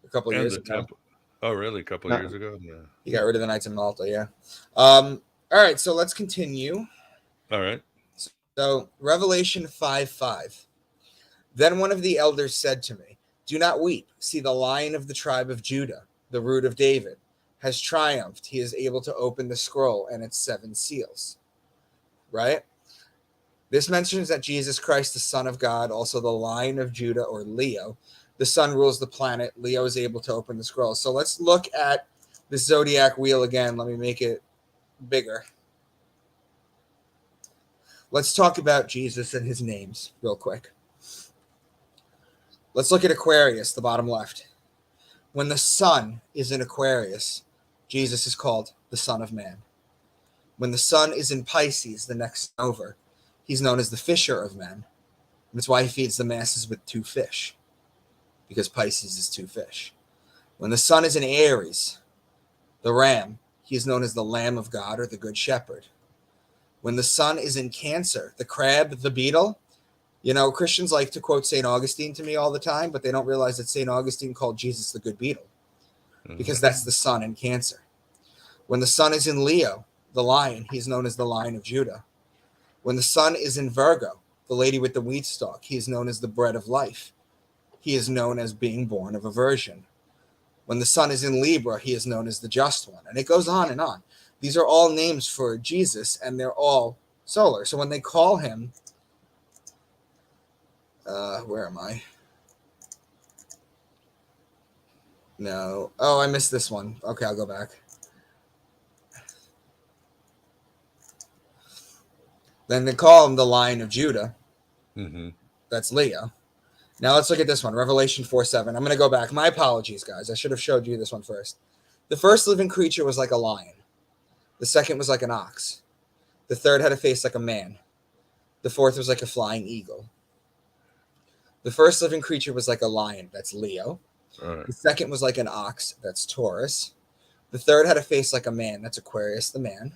a couple of years ago. Oh, really? A couple of years ago? Yeah. He got rid of the Knights of Malta. Yeah. All right. So let's continue. All right. So Revelation 5:5. Then one of the elders said to me, "Do not weep. See, the Lion of the tribe of Judah, the Root of David, has triumphed. He is able to open the scroll and its 7 seals." Right? This mentions that Jesus Christ, the Son of God, also the Lion of Judah, or Leo, the sun rules the planet. Leo is able to open the scroll. So let's look at the zodiac wheel again. Let me make it bigger. Let's talk about Jesus and his names real quick. Let's look at Aquarius, the bottom left. When the sun is in Aquarius, Jesus is called the Son of Man. When the sun is in Pisces, the next over, he's known as the Fisher of Men. And that's why he feeds the masses with 2 fish, because Pisces is 2 fish. When the sun is in Aries, the ram, he is known as the Lamb of God, or the Good Shepherd. When the sun is in Cancer, the crab, the beetle. Christians like to quote St. Augustine to me all the time, but they don't realize that St. Augustine called Jesus the good beetle, because that's the sun in Cancer. When the sun is in Leo, the lion, he's known as the Lion of Judah. When the sun is in Virgo, the lady with the wheat stalk, he is known as the bread of life. He is known as being born of a virgin. When the sun is in Libra, he is known as the just one. And it goes on and on. These are all names for Jesus, and they're all solar. So when they call him, where am I? No. Oh, I missed this one. Okay, I'll go back. Then they call him the Lion of Judah. Mm-hmm. That's Leo. Now let's look at this one, Revelation 4:7. I'm going to go back. My apologies, guys. I should have showed you this one first. The first living creature was like a lion. The second was like an ox. The third had a face like a man. The fourth was like a flying eagle. The first living creature was like a lion. That's Leo. Right. The second was like an ox. That's Taurus. The third had a face like a man. That's Aquarius, the man.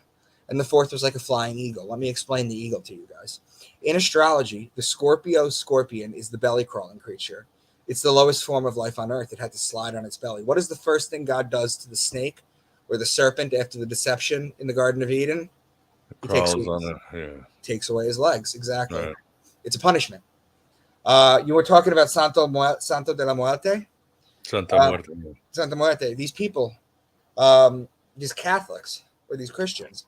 And the fourth was like a flying eagle. Let me explain the eagle to you guys. In astrology, the scorpion is the belly-crawling creature. It's the lowest form of life on earth. It had to slide on its belly. What is the first thing God does to the snake or the serpent after the deception in the Garden of Eden? He takes away his legs. Exactly. Right. It's a punishment. You were talking about Santo de la Muerte? Santa Muerte. These people, these Catholics or these Christians,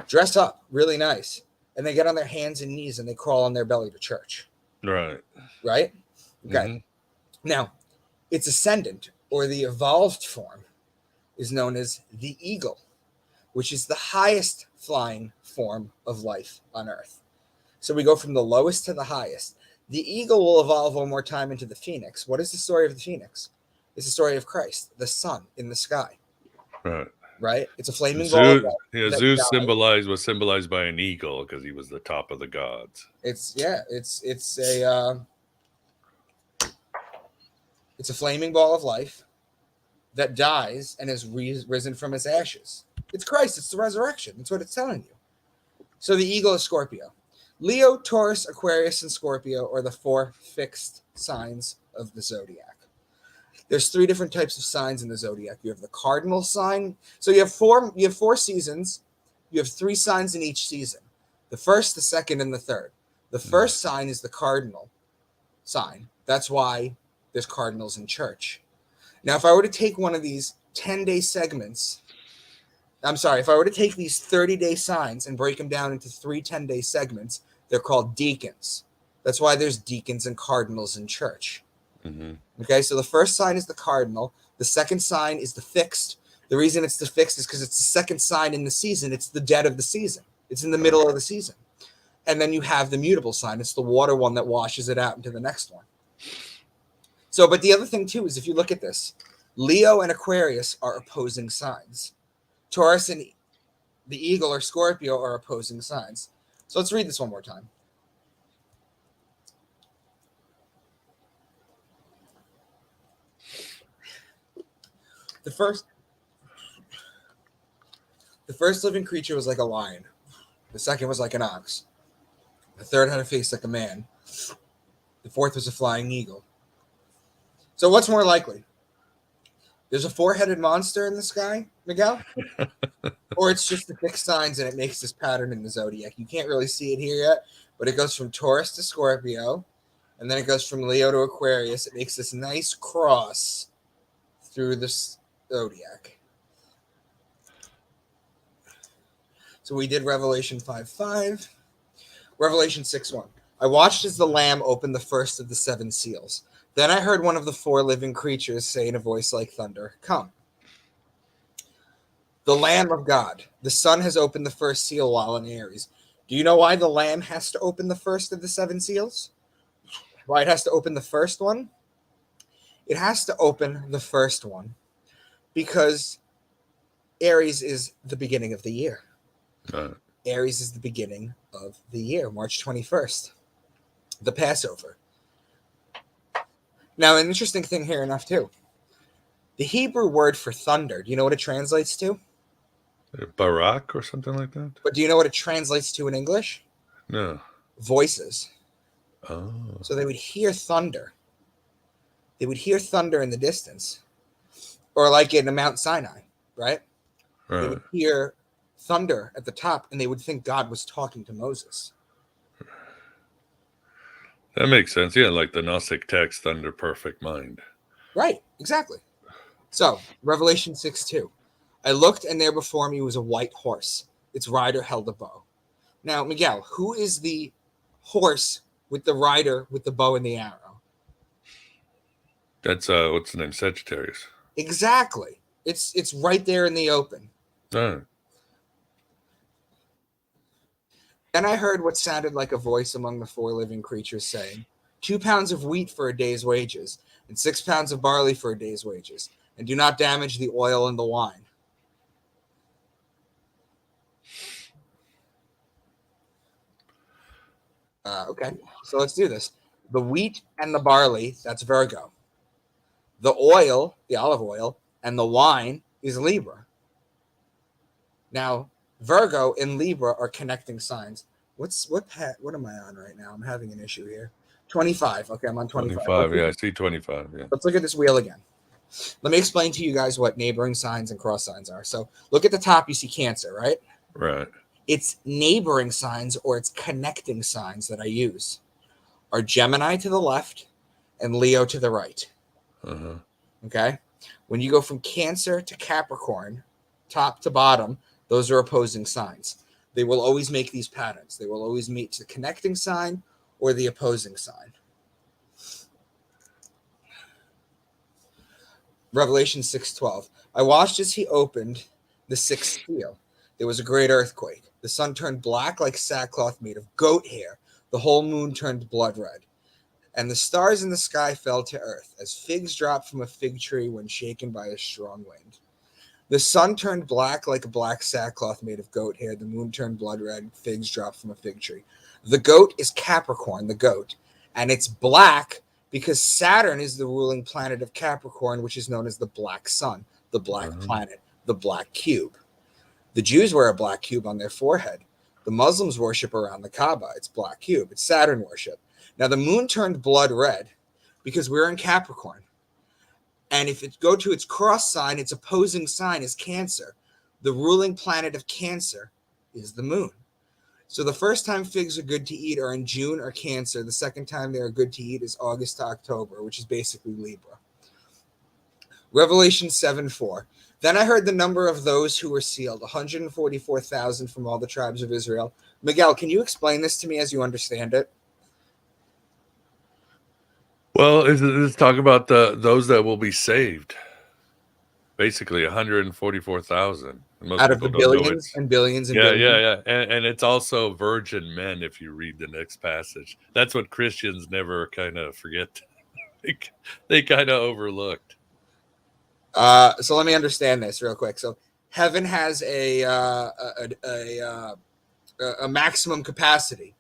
dress up really nice, and they get on their hands and knees and they crawl on their belly to church. Right. Right? Okay. Mm-hmm. Now, its ascendant or the evolved form is known as the eagle, which is the highest flying form of life on earth. So we go from the lowest to the highest. The eagle will evolve one more time into the phoenix. What is the story of the phoenix? It's the story of Christ, the sun in the sky. Right? It's a flaming ball. Zeus was symbolized by an eagle because he was the top of the gods. It's a flaming ball of life that dies and has risen from its ashes. It's Christ. It's the resurrection. That's what it's telling you. So the eagle is Scorpio. Leo, Taurus, Aquarius, and Scorpio are the four fixed signs of the zodiac. There's three different types of signs in the zodiac. You have the cardinal sign. So you have four seasons. You have three signs in each season. The first, the second, and the third. The first sign is the cardinal sign. That's why there's cardinals in church. Now, if I were to take one of these 10-day segments, if I were to take these 30-day signs and break them down into 3 10-day segments, they're called deacons. That's why there's deacons and cardinals in church. Mm-hmm. Okay, so the first sign is the cardinal. The second sign is the fixed. The reason it's the fixed is because it's the second sign in the season. It's the dead of the season. It's in the middle of the season. And then you have the mutable sign. It's the water one that washes it out into the next one. So, but the other thing too is if you look at this, Leo and Aquarius are opposing signs. Taurus and the eagle or Scorpio are opposing signs. So let's read this one more time. The first living creature was like a lion. The second was like an ox. The third had a face like a man. The fourth was a flying eagle. So what's more likely? There's a 4-headed monster in the sky, Miguel? Or it's just the fixed signs and it makes this pattern in the zodiac. You can't really see it here yet, but it goes from Taurus to Scorpio, and then it goes from Leo to Aquarius. It makes this nice cross through the zodiac. So we did Revelation 5:5. Revelation 6:1. I watched as the Lamb opened the first of the 7 seals. Then I heard one of the 4 living creatures say in a voice like thunder, "Come." The Lamb of God. The Son has opened the first seal while in Aries. Do you know why the Lamb has to open the first of the 7 seals? Why it has to open the first one? It has to open the first one because Aries is the beginning of the year. Aries is the beginning of the year, March 21st, the Passover. Now, an interesting thing here enough, too. The Hebrew word for thunder, do you know what it translates to? Barak or something like that? But do you know what it translates to in English? No. Voices. Oh. So they would hear thunder. They would hear thunder in the distance. Or like in Mount Sinai, right? They would hear thunder at the top, and they would think God was talking to Moses. That makes sense. Yeah, like the Gnostic text, thunder, perfect mind. Right, exactly. So, Revelation 6:2. I looked, and there before me was a white horse. Its rider held a bow. Now, Miguel, who is the horse with the rider with the bow and the arrow? That's, what's the name? Sagittarius. Exactly. It's right there in the open. Oh. Then I heard what sounded like a voice among the 4 living creatures saying, 2 pounds of wheat for a day's wages, and 6 pounds of barley for a day's wages, and do not damage the oil and the wine. Okay, so let's do this. The wheat and the barley, that's Virgo. The oil, the olive oil, and the wine is Libra. Now, Virgo and Libra are connecting signs. What am I on right now? I'm having an issue here. 25. Okay, I'm on 25. 25, yeah, I see 25, yeah. Let's look at this wheel again. Let me explain to you guys what neighboring signs and cross signs are. So look at the top, you see Cancer, right? Right. It's neighboring signs or it's connecting signs that I use are Gemini to the left and Leo to the right. Uh-huh. Okay? When you go from Cancer to Capricorn, top to bottom, those are opposing signs. They will always make these patterns. They will always meet the connecting sign or the opposing sign. Revelation 6:12. I watched as he opened the 6th seal. There was a great earthquake. The sun turned black like sackcloth made of goat hair. The whole moon turned blood red. And the stars in the sky fell to earth, as figs drop from a fig tree when shaken by a strong wind. The sun turned black like a black sackcloth made of goat hair. The moon turned blood red. Figs dropped from a fig tree. The goat is Capricorn, the goat. And it's black because Saturn is the ruling planet of Capricorn, which is known as the black sun, the black planet, the black cube. The Jews wear a black cube on their forehead. The Muslims worship around the Kaaba. It's black cube. It's Saturn worship. Now, the moon turned blood red because we're in Capricorn. And if it go to its cross sign, its opposing sign is Cancer. The ruling planet of Cancer is the moon. So the first time figs are good to eat are in June or Cancer. The second time they are good to eat is August to October, which is basically Libra. Revelation 7:4. Then I heard the number of those who were sealed, 144,000 from all the tribes of Israel. Miguel, can you explain this to me as you understand it? Well, let's talk about those that will be saved. Basically, 144,000. Out of the billions and billions and billions. Yeah. And it's also virgin men if you read the next passage. That's what Christians never kind of forget. They kind of overlooked. So let me understand this real quick. So heaven has a maximum capacity,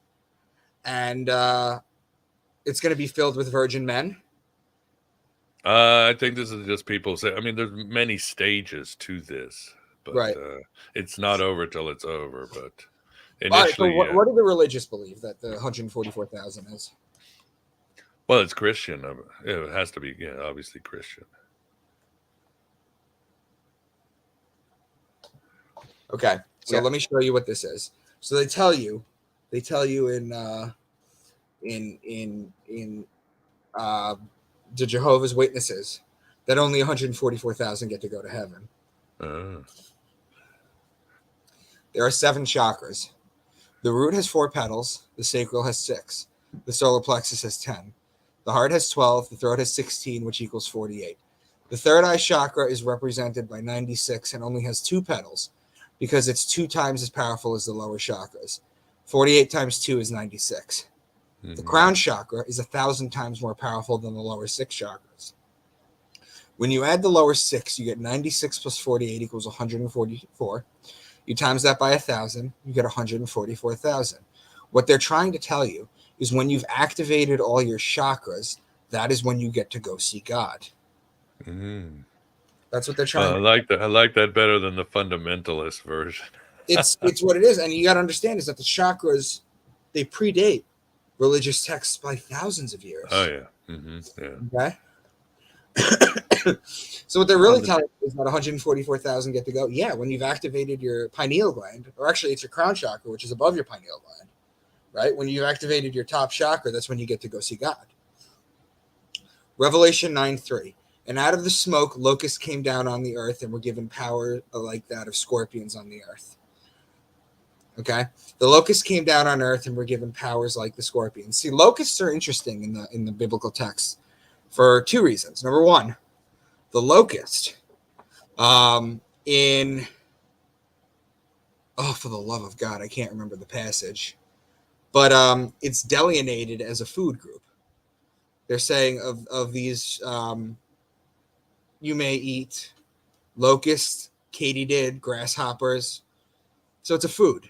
and it's going to be filled with virgin men. I think this is just people say. I mean, there's many stages to this, but right. It's not over till it's over. But initially, so what do the religious believe that the 144,000 is? Well, it's Christian. It has to be, obviously Christian. Okay, so let me show you what this is. So they tell you in the Jehovah's Witnesses that only 144,000 get to go to heaven. There are 7 chakras. The root has 4 petals. The sacral has 6. The solar plexus has 10. The heart has 12. The throat has 16, which equals 48. The third eye chakra is represented by 96 and only has 2 petals, because it's 2 times as powerful as the lower chakras. 48 times 2 is 96. Mm-hmm. The crown chakra is 1,000 times more powerful than the lower 6 chakras. When you add the lower 6, you get 96 plus 48 equals 144. You times that by 1,000, you get 144,000. What they're trying to tell you is when you've activated all your chakras, that is when you get to go see God. Mm-hmm. That's what they're trying. I like that. I like that better than the fundamentalist version. It's what it is, and you got to understand is that the chakras, they predate religious texts by thousands of years. Oh yeah. Mm-hmm. Yeah. Okay. So what they're really telling you is that 144,000 get to go. Yeah, when you've activated your pineal gland, or actually it's your crown chakra, which is above your pineal gland, right? When you've activated your top chakra, that's when you get to go see God. Revelation 9:3. And out of the smoke, locusts came down on the earth and were given power like that of scorpions on the earth. Okay? The locusts came down on earth and were given powers like the scorpions. See, locusts are interesting in the biblical text for 2 reasons. Number 1, the locust for the love of God, I can't remember the passage. But it's delineated as a food group. They're saying of these, you may eat locusts, katydid, grasshoppers. So it's a food.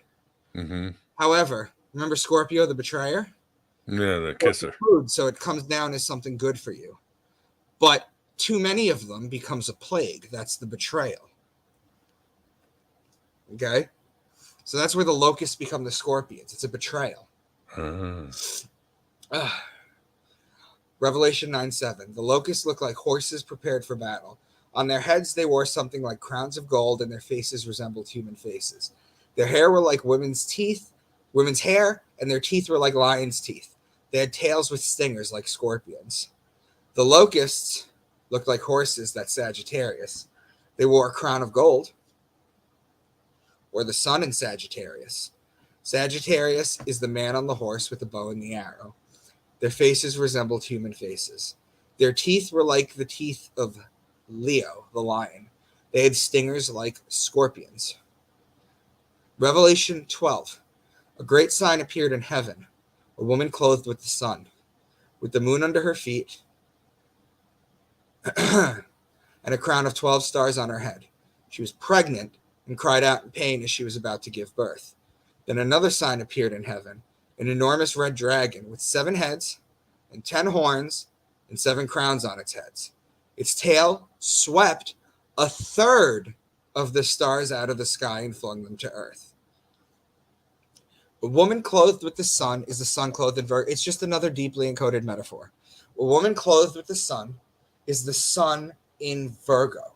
Mm-hmm. However, remember Scorpio, the betrayer? Yeah, the kisser. Food, so it comes down as something good for you. But too many of them becomes a plague. That's the betrayal. Okay? So that's where the locusts become the scorpions. It's a betrayal. Revelation 9:7. The locusts look like horses prepared for battle. On their heads they wore something like crowns of gold, and their faces resembled human faces. Their hair were like women's hair, and their teeth were like lions' teeth. They had tails with stingers like scorpions. The locusts looked like horses, that's Sagittarius. They wore a crown of gold, or the sun in Sagittarius. Sagittarius is the man on the horse with the bow and the arrow. Their faces resembled human faces. Their teeth were like the teeth of Leo, the lion. They had stingers like scorpions. Revelation 12. A great sign appeared in heaven, a woman clothed with the sun, with the moon under her feet, and a crown of 12 stars on her head. She was pregnant and cried out in pain as she was about to give birth. Then another sign appeared in heaven, an enormous red dragon with 7 heads and 10 horns and 7 crowns on its heads. Its tail swept a third of the stars out of the sky and flung them to earth. A woman clothed with the sun is the sun clothed in Virgo. It's just another deeply encoded metaphor. A woman clothed with the sun is the sun in Virgo.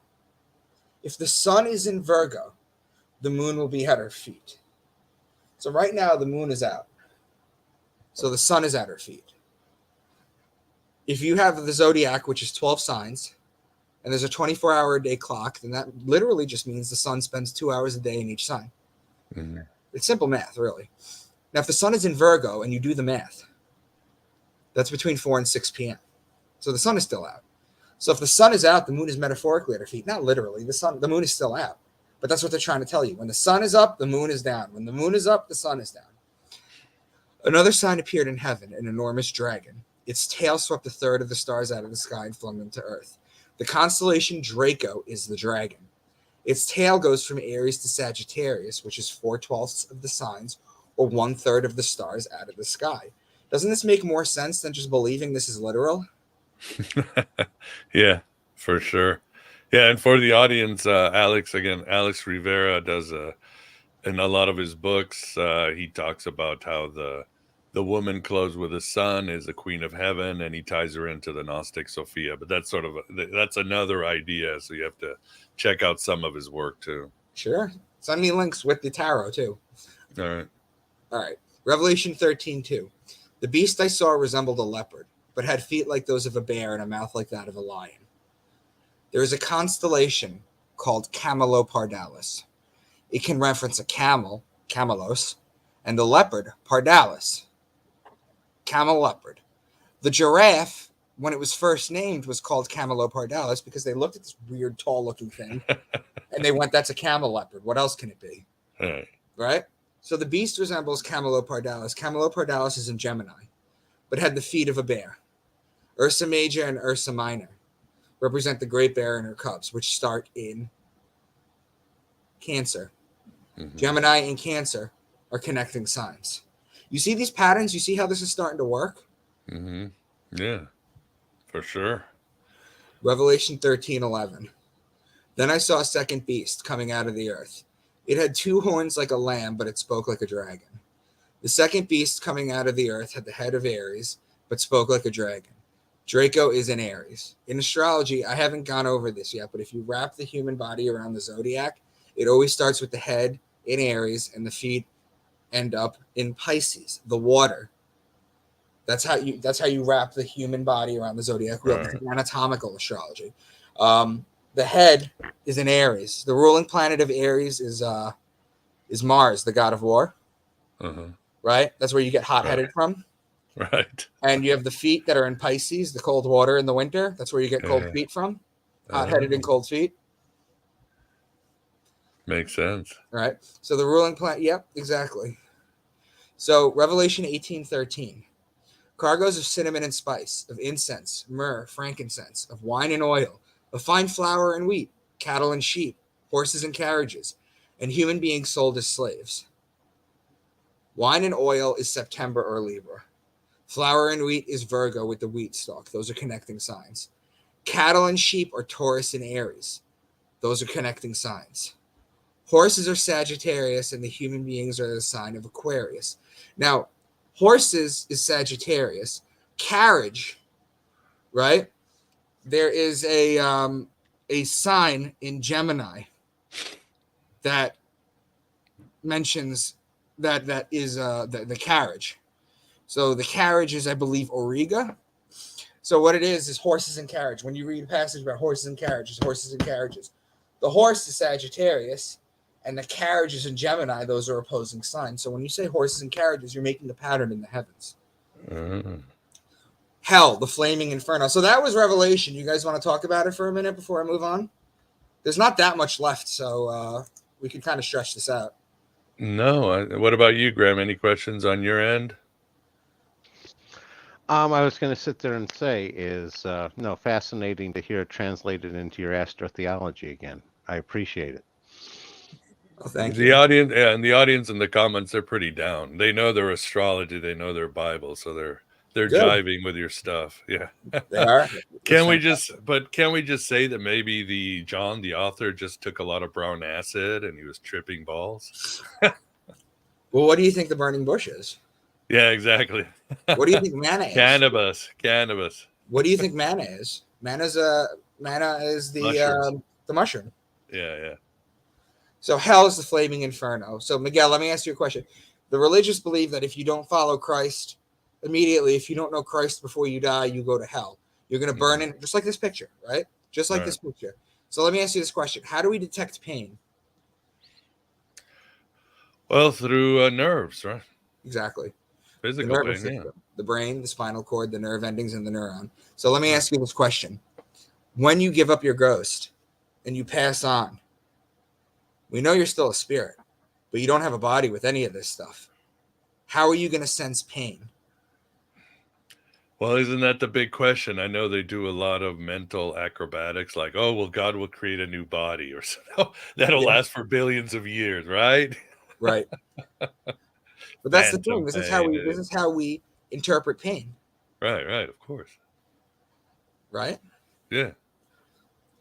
If the sun is in Virgo, the moon will be at her feet. So right now the moon is out. So the sun is at her feet. If you have the Zodiac, which is 12 signs, and there's a 24-hour-a-day clock, then that literally just means the sun spends 2 hours a day in each sign. Mm-hmm. It's simple math, really. Now, if the sun is in Virgo and you do the math, that's between 4 and 6 p.m. So the sun is still out. So if the sun is out, the moon is metaphorically at her feet. Not literally. The moon is still out. But that's what they're trying to tell you. When the sun is up, the moon is down. When the moon is up, the sun is down. Another sign appeared in heaven, an enormous dragon. Its tail swept a third of the stars out of the sky and flung them to earth. The constellation Draco is the dragon. Its tail goes from Aries to Sagittarius, which is 4/12 of the signs, or 1/3 of the stars out of the sky. Doesn't this make more sense than just believing this is literal? Yeah, for sure. Yeah, and for the audience, Alex Rivera does in a lot of his books, he talks about how the woman clothed with the sun is the queen of heaven, and he ties her into the Gnostic Sophia. But that's that's another idea, so you have to check out some of his work too. Sure. Send me links with the tarot too. All right. Revelation 13:2. The beast I saw resembled a leopard, but had feet like those of a bear and a mouth like that of a lion. There is a constellation called Camelopardalis. It can reference a camel, Camelos, and the leopard, Pardalis. Camel leopard. The giraffe, when it was first named, was called Camelopardalis because they looked at this weird, tall-looking thing, and they went, that's a camel leopard. What else can it be? Right? So the beast resembles Camelopardalis. Camelopardalis is in Gemini, but had the feet of a bear. Ursa Major and Ursa Minor represent the great bear and her cubs, which start in Cancer. Mm-hmm. Gemini and Cancer are connecting signs. You see these patterns? You see how this is starting to work? Mm-hmm. Yeah, for sure. Revelation 13:11. Then I saw a second beast coming out of the earth. It had 2 horns like a lamb, but it spoke like a dragon. The second beast coming out of the earth had the head of Aries, but spoke like a dragon. Draco is in Aries. In astrology, I haven't gone over this yet, but if you wrap the human body around the zodiac, it always starts with the head in Aries and the feet end up in Pisces, the water. That's how you wrap the human body around the zodiac wheel. Right. Anatomical astrology. The head is in Aries. The ruling planet of Aries is Mars, the god of war. Uh-huh. Right? That's where you get hot-headed from. Right. And you have the feet that are in Pisces, the cold water in the winter. That's where you get cold feet from. Hot-headed and cold feet. Makes sense. Right. So the ruling planet, yep, exactly. So Revelation 18:13. Cargoes of cinnamon and spice, of incense, myrrh, frankincense, of wine and oil, of fine flour and wheat, cattle and sheep, horses and carriages, and human beings sold as slaves. Wine and oil is September or Libra. Flour and wheat is Virgo with the wheat stalk. Those are connecting signs. Cattle and sheep are Taurus and Aries. Those are connecting signs. Horses are Sagittarius, and the human beings are the sign of Aquarius. Now, horses is Sagittarius. Carriage, right? There is a sign in Gemini that mentions that is the carriage. So the carriage is, I believe, Auriga. So what it is horses and carriage. When you read a passage about horses and carriages, the horse is Sagittarius, and the carriage is in Gemini. Those are opposing signs. So when you say horses and carriages, you're making a pattern in the heavens. Hell, the flaming inferno. So that was Revelation. You guys want to talk about it for a minute before I move on? There's not that much left, so we can kind of stretch this out. No. What about you, Graham? Any questions on your end? I was going to sit there and say is no, fascinating to hear it translated into your Astro-Theology again. I appreciate it. Oh, thank you. Audience, and the audience in the comments are pretty down. They know their astrology, they know their Bible, so they're jiving with your stuff. Yeah, they are. Can we just say that maybe the John, the author, just took a lot of brown acid and he was tripping balls? Well, what do you think the burning bush is? Yeah, exactly. What do you think manna is? Cannabis. What do you think manna is? Manna is the mushroom. Yeah. So hell is the flaming inferno. So Miguel, let me ask you a question. The religious believe that if you don't follow Christ immediately, if you don't know Christ before you die, you go to hell. You're going to burn in, just like this picture, right? Just like this picture. So let me ask you this question. How do we detect pain? Well, through nerves, right? Exactly. Physical pain, yeah. The brain, the spinal cord, the nerve endings, and the neuron. So let me ask you this question. When you give up your ghost and you pass on, we know you're still a spirit, but you don't have a body with any of this stuff. How are you going to sense pain? Well, isn't that the big question? I know they do a lot of mental acrobatics, like, oh, well, God will create a new body or something. That'll last for billions of years, right? Right. But that's the thing. This is how we interpret pain. Right, of course. Right? Yeah.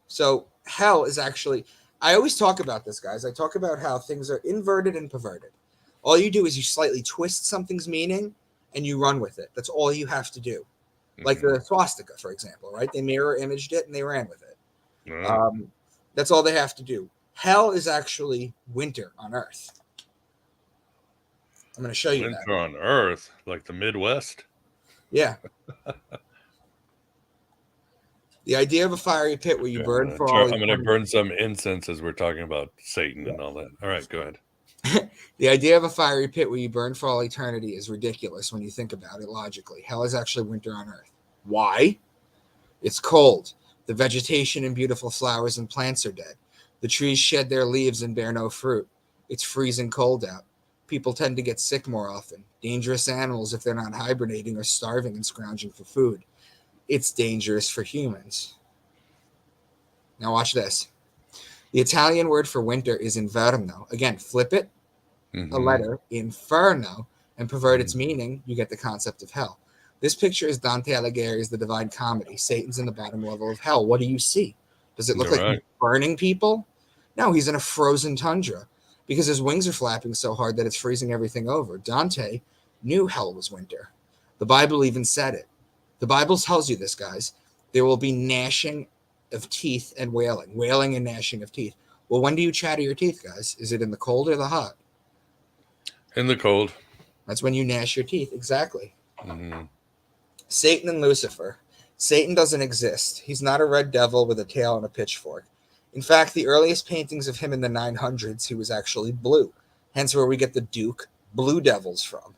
So hell is actually, I always talk about this, guys. I talk about how things are inverted and perverted. All you do is you slightly twist something's meaning and you run with it. That's all you have to do. Like the swastika, for example, right? They mirror imaged it and they ran with it. That's all they have to do. Hell is actually winter on Earth. I'm going to show you winter on Earth, like the Midwest. Yeah. The idea of a fiery pit where you burn for all. I'm going to burn some incense as we're talking about Satan and all that. All right, go ahead. The idea of a fiery pit where you burn for all eternity is ridiculous when you think about it logically. Hell is actually winter on Earth. Why? It's cold. The vegetation and beautiful flowers and plants are dead. The trees shed their leaves and bear no fruit. It's freezing cold out. People tend to get sick more often. Dangerous animals, if they're not hibernating, are starving and scrounging for food. It's dangerous for humans. Now watch this. The Italian word for winter is inverno. Again, flip it, a letter, inferno, and pervert its meaning, you get the concept of hell. This picture is Dante Alighieri's The Divine Comedy. Satan's in the bottom level of hell. What do you see? Does it look like he's burning people? No, he's in a frozen tundra because his wings are flapping so hard that it's freezing everything over. Dante knew hell was winter. The Bible even said it. The Bible tells you this, guys. There will be gnashing of teeth and wailing and gnashing of teeth. Well, when do you chatter your teeth, guys? Is it in the cold or the hot? In the cold. That's when you gnash your teeth. Exactly. Satan and Lucifer. Satan doesn't exist. He's not a red devil with a tail and a pitchfork. In fact, the earliest paintings of him in the 900s, he was actually blue. Hence where we get the Duke blue devils from.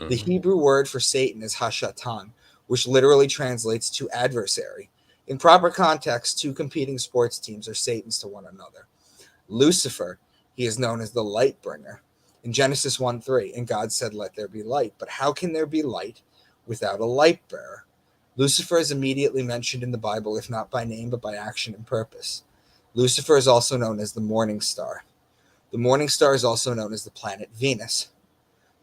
The Hebrew word for Satan is Hashatan, which literally translates to adversary. In proper context, two competing sports teams are Satans to one another. Lucifer, he is known as the light bringer. In Genesis 1:3, and God said, "Let there be light." But how can there be light without a light bearer? Lucifer is immediately mentioned in the Bible, if not by name, but by action and purpose. Lucifer is also known as the morning star. The morning star is also known as the planet Venus.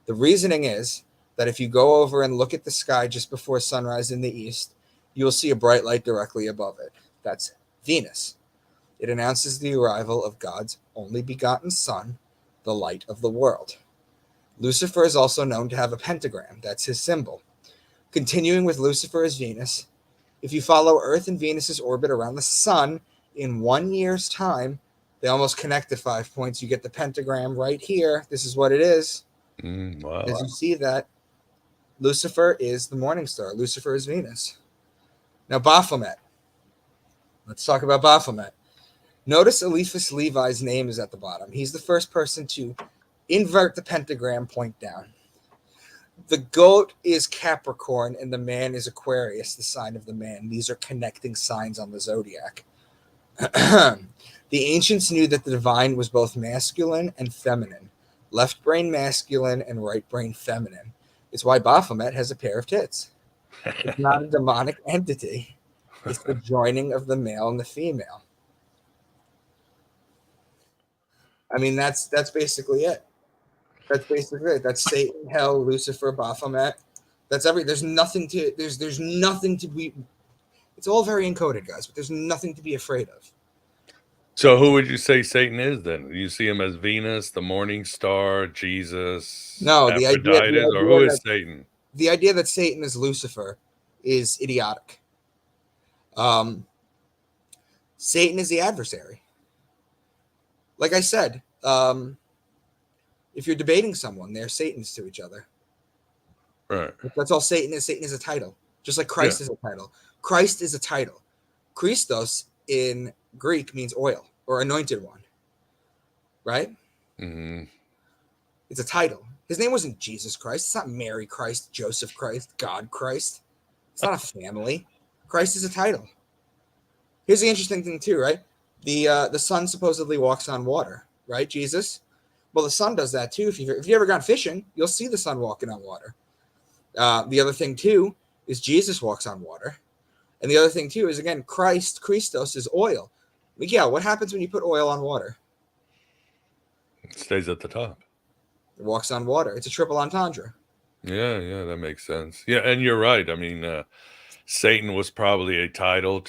The reasoning is that if you go over and look at the sky just before sunrise in the east, you will see a bright light directly above it. That's Venus. It announces the arrival of God's only begotten Son, the light of the world. Lucifer is also known to have a pentagram. That's his symbol. Continuing with Lucifer as Venus, if you follow Earth and Venus's orbit around the sun in 1 year's time, they almost connect at 5 points. You get the pentagram right here. This is what it is. Wow. As you see that, Lucifer is the morning star. Lucifer is Venus. Now, Baphomet. Let's talk about Baphomet. Notice Eliphas Levi's name is at the bottom. He's the first person to invert the pentagram point down. The goat is Capricorn and the man is Aquarius, the sign of the man. These are connecting signs on the zodiac. The ancients knew that the divine was both masculine and feminine, left brain masculine and right brain feminine. It's why Baphomet has a pair of tits. It's not a demonic entity. It's the joining of the male and the female. I mean, that's basically it. That's basically it. That's Satan, hell, Lucifer, Baphomet. There's nothing to be. It's all very encoded, guys, but there's nothing to be afraid of. So who would you say Satan is then? You see him as Venus, the morning star, Jesus, No, the idea or who is Satan? The idea that Satan is Lucifer is idiotic. Satan is the adversary. Like I said, if you're debating someone, they're Satans to each other. Right. That's all Satan is. Satan is a title, just like Christ is a title. Christ is a title. Christos in Greek means oil or anointed one, right? Mm-hmm. It's a title. His name wasn't Jesus Christ. It's not Mary Christ, Joseph Christ, God Christ. It's not a family. Christ is a title. Here's the interesting thing too, right? The sun supposedly walks on water, right? Jesus. Well, the sun does that too. If you ever gone fishing, you'll see the sun walking on water. The other thing too is Jesus walks on water. And the other thing too is, again, Christos is oil. Miguel, what happens when you put oil on water? It stays at the top. It walks on water. It's a triple entendre. Yeah, that makes sense. Yeah, and you're right. I mean, Satan was probably a title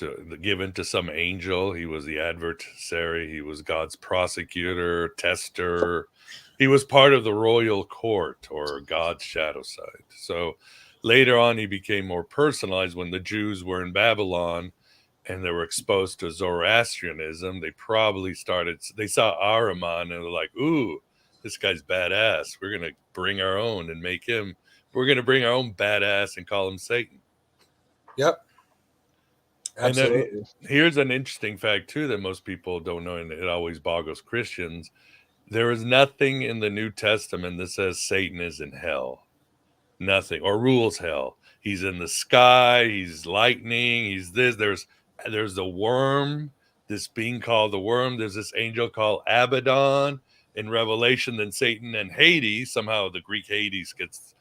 given to some angel. He was the adversary. He was God's prosecutor, tester. He was part of the royal court or God's shadow side. So later on, he became more personalized when the Jews were in Babylon and they were exposed to Zoroastrianism. They saw Ahriman and they're like, ooh, this guy's badass. We're going to bring our own and we're going to bring our own badass and call him Satan. Yep. Absolutely. And here's an interesting fact, too, that most people don't know, and it always boggles Christians. There is nothing in the New Testament that says Satan is in hell. Nothing. Or rules hell. He's in the sky. He's lightning. He's this. There's the worm, this being called the worm. There's this angel called Abaddon in Revelation. Then Satan and Hades, somehow the Greek Hades gets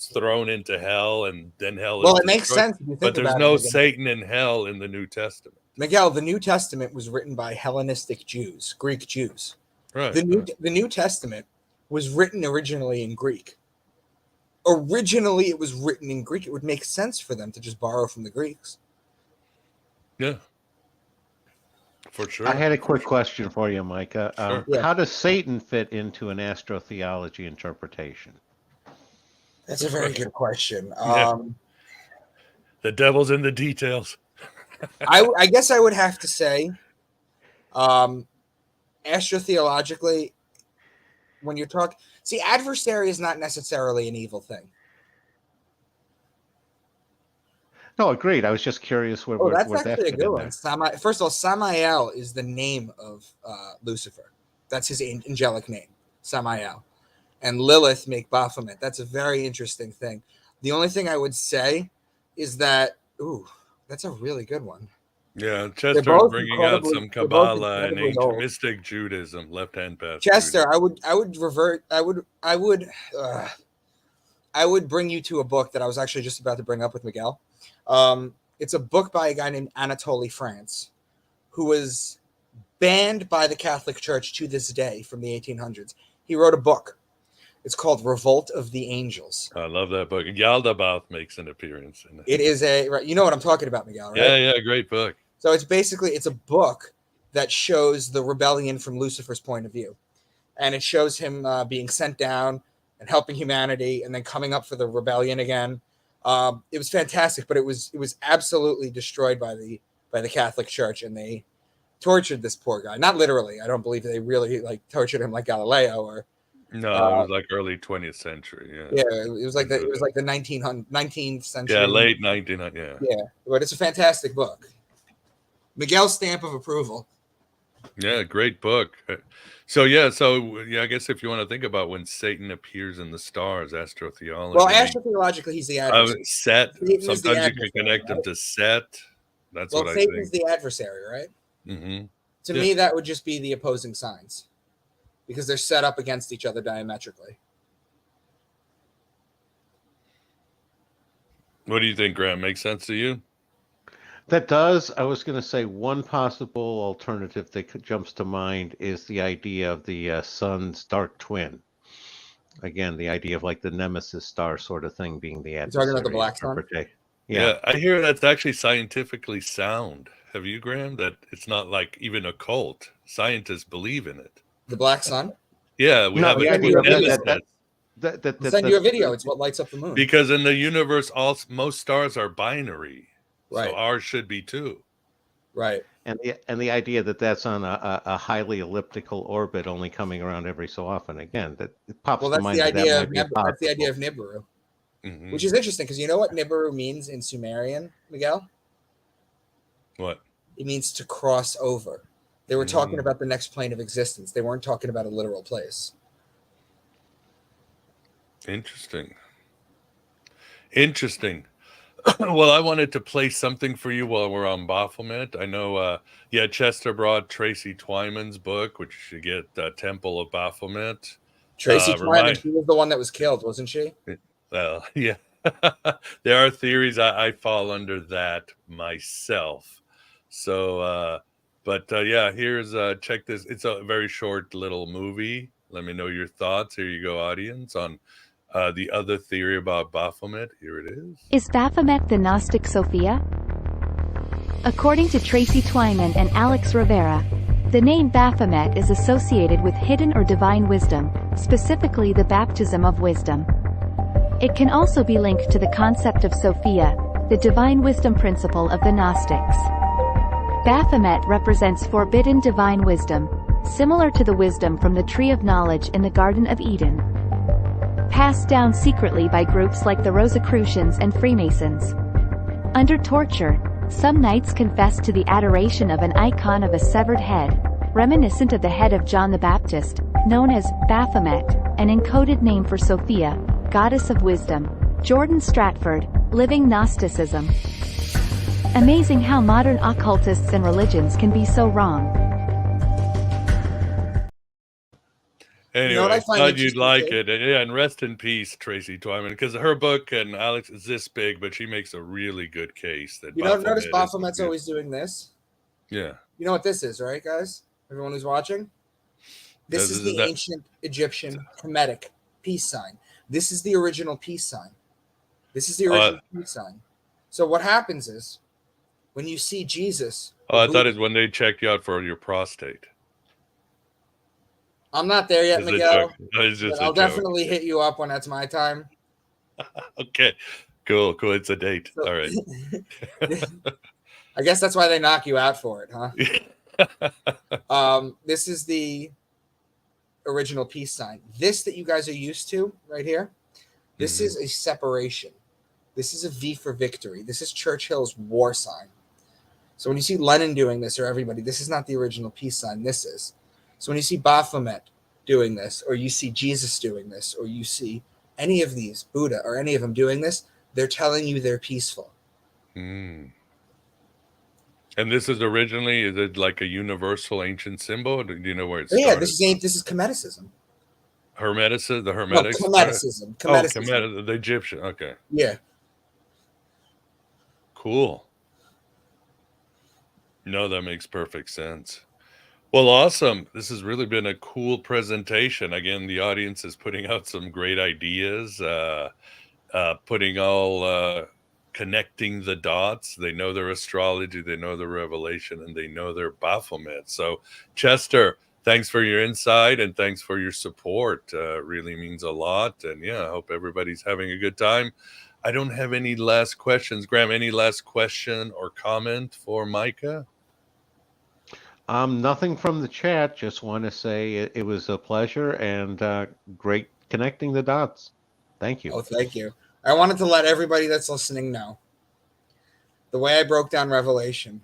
thrown into hell, and then hell. Well, it makes sense if you think but there's about no it. Satan in hell in the New Testament. Miguel, the New Testament was written by Hellenistic Jews, Greek Jews. Right. The New Testament was written originally in Greek. Originally, it was written in Greek. It would make sense for them to just borrow from the Greeks. Yeah. For sure. I had a quick question for you, Micah. Sure. How does Satan fit into an astrotheology interpretation? That's a very good question. The devil's in the details. I guess I would have to say, astrotheologically, when you're talking, adversary is not necessarily an evil thing. No, agreed. I was just curious where that's where actually that a good one. First of all, Samael is the name of Lucifer. That's his angelic name, Samael. And Lilith make Baphomet. That's a very interesting thing. The only thing I would say is that, that's a really good one. Yeah, They're Chester's both bringing out incredibly. some They're both Kabbalah and incredibly ancient old. mystic Judaism, left-hand path. Chester, Judaism. I would bring you to a book that I was actually just about to bring up with Miguel. It's a book by a guy named Anatole France, who was banned by the Catholic Church to this day from the 1800s. He wrote a book. It's called Revolt of the Angels. I love that book. Yaldabaoth makes an appearance in it. It is you know what I'm talking about, Miguel, right? Yeah, great book. So it's a book that shows the rebellion from Lucifer's point of view. And it shows him being sent down and helping humanity and then coming up for the rebellion again. It was fantastic, but it was absolutely destroyed by the Catholic Church, and they tortured this poor guy. Not literally. I don't believe they really tortured him like Galileo or No, it was like early 20th century. Yeah, it was like the 19th century. Yeah, late 1900. Yeah. Yeah, but it's a fantastic book. Miguel's stamp of approval. Yeah, great book. So I guess if you want to think about when Satan appears in the stars, Astro-Theology. Well, astrotheologically, he's the adversary. Set. Satan Sometimes you can connect him to Set. That's what I think. Satan's the adversary, right? Mm-hmm. To me, that would just be the opposing signs, because they're set up against each other diametrically. What do you think, Graham? Makes sense to you? That does. I was going to say one possible alternative that jumps to mind is the idea of the sun's dark twin. Again, the idea of like the nemesis star sort of thing being the adversary. You're talking about the black sun? Yeah, I hear that's actually scientifically sound. Have you, Graham? That it's not like even a cult. Scientists believe in it. The black sun? Yeah, we have a nemesis. I'll send you a video. It's what lights up the moon. Because in the universe, most stars are binary. Right. So ours should be too. Right. And the idea that that's on a highly elliptical orbit, only coming around every so often. Again, that it pops to mind. That's the idea of Nibiru, which is interesting because you know what Nibiru means in Sumerian, Miguel? What? It means to cross over. They were talking about the next plane of existence. They weren't talking about a literal place. Interesting. Well, I wanted to play something for you while we're on Baphomet. I know, Chester brought Tracy Twyman's book, which you should get, Temple of Baphomet. Tracy Twyman, she was the one that was killed, wasn't she? Well, yeah. There are theories I fall under that myself. So, here's, check this. It's a very short little movie. Let me know your thoughts. Here you go, audience, on the other theory about Baphomet. Here it is. Is Baphomet the Gnostic Sophia? According to Tracy Twyman and Alex Rivera, the name Baphomet is associated with hidden or divine wisdom, specifically the baptism of wisdom. It can also be linked to the concept of Sophia, the divine wisdom principle of the Gnostics. Baphomet represents forbidden divine wisdom, similar to the wisdom from the tree of knowledge in the Garden of Eden, passed down secretly by groups like the Rosicrucians and Freemasons. Under torture, some knights confessed to the adoration of an icon of a severed head, reminiscent of the head of John the Baptist, known as Baphomet, an encoded name for Sophia, goddess of wisdom. Jordan Stratford, Living Gnosticism. Amazing how modern occultists and religions can be so wrong. Anyway, I thought you'd like it. Yeah, and rest in peace, Tracy Twyman, because her book, and Alex, is this big, but she makes a really good case. That notice Baphomet's always doing this? Yeah. You know what this is, right, guys? Everyone who's watching? This is the ancient Egyptian Kemetic peace sign. This is the original peace sign. Peace sign. So what happens is, when you see Jesus... I thought it's when they checked you out for your prostate. I'm not there yet, Miguel. I'll definitely hit you up when that's my time. Okay, cool. It's a date. So, all right. I guess that's why they knock you out for it, huh? This is the original peace sign. This that you guys are used to right here, this is a separation. This is a V for victory. This is Churchill's war sign. So when you see Lenin doing this, or everybody, this is not the original peace sign. This is. So when you see Baphomet doing this, or you see Jesus doing this, or you see any of these, Buddha, or any of them doing this, they're telling you they're peaceful. And this is originally, is it like a universal ancient symbol? Do you know where it But yeah, started? this is Hermeticism. Hermeticism, the No, Hermetics? Cometicism. Oh, Cometicism. the Egyptian. Okay, Yeah. cool. No, that makes perfect sense. Well, awesome. This has really been a cool presentation. Again, the audience is putting out some great ideas, putting all connecting the dots. They know their astrology, they know their revelation, and they know their Baphomet. So, Chester, thanks for your insight and thanks for your support. It really means a lot. And yeah, I hope everybody's having a good time. I don't have any last questions. Graham, any last question or comment for Micah? Nothing from the chat. Just want to say it was a pleasure and great connecting the dots. Thank you. Oh, thank you. I wanted to let everybody that's listening know the way I broke down Revelation,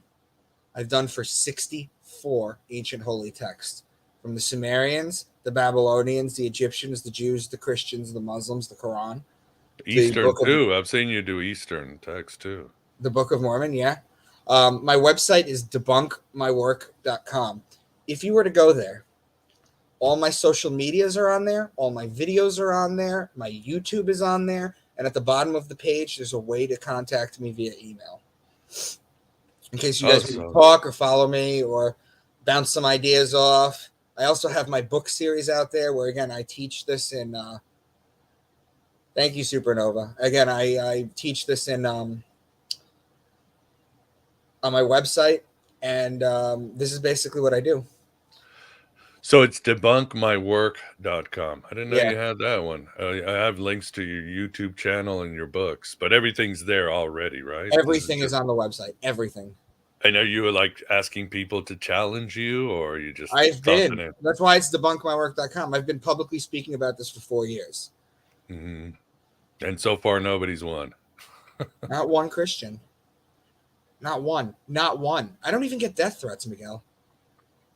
I've done for 64 ancient holy texts, from the Sumerians, the Babylonians, the Egyptians, the Jews, the Christians, the Muslims, the Quran, Eastern too. I've seen you do Eastern text too. The Book of Mormon, yeah. My website is debunkmywork.com. If you were to go there, all my social medias are on there. All my videos are on there. My YouTube is on there. And at the bottom of the page, there's a way to contact me via email. In case you guys want to talk or follow me or bounce some ideas off. I also have my book series out there where, again, I teach this in... thank you, Supernova. Again, I teach this in... on my website, and this is basically what I do. So it's debunkmywork.com. I didn't know you had that one. I have links to your YouTube channel and your books, but everything's there already, right? Everything is on the website. Everything. I know you were like asking people to challenge you, or you just... I've been. That's why it's debunkmywork.com. I've been publicly speaking about this for 4 years. Mm-hmm. And so far, nobody's won. Not one Christian. Not one. Not one. I don't even get death threats, Miguel.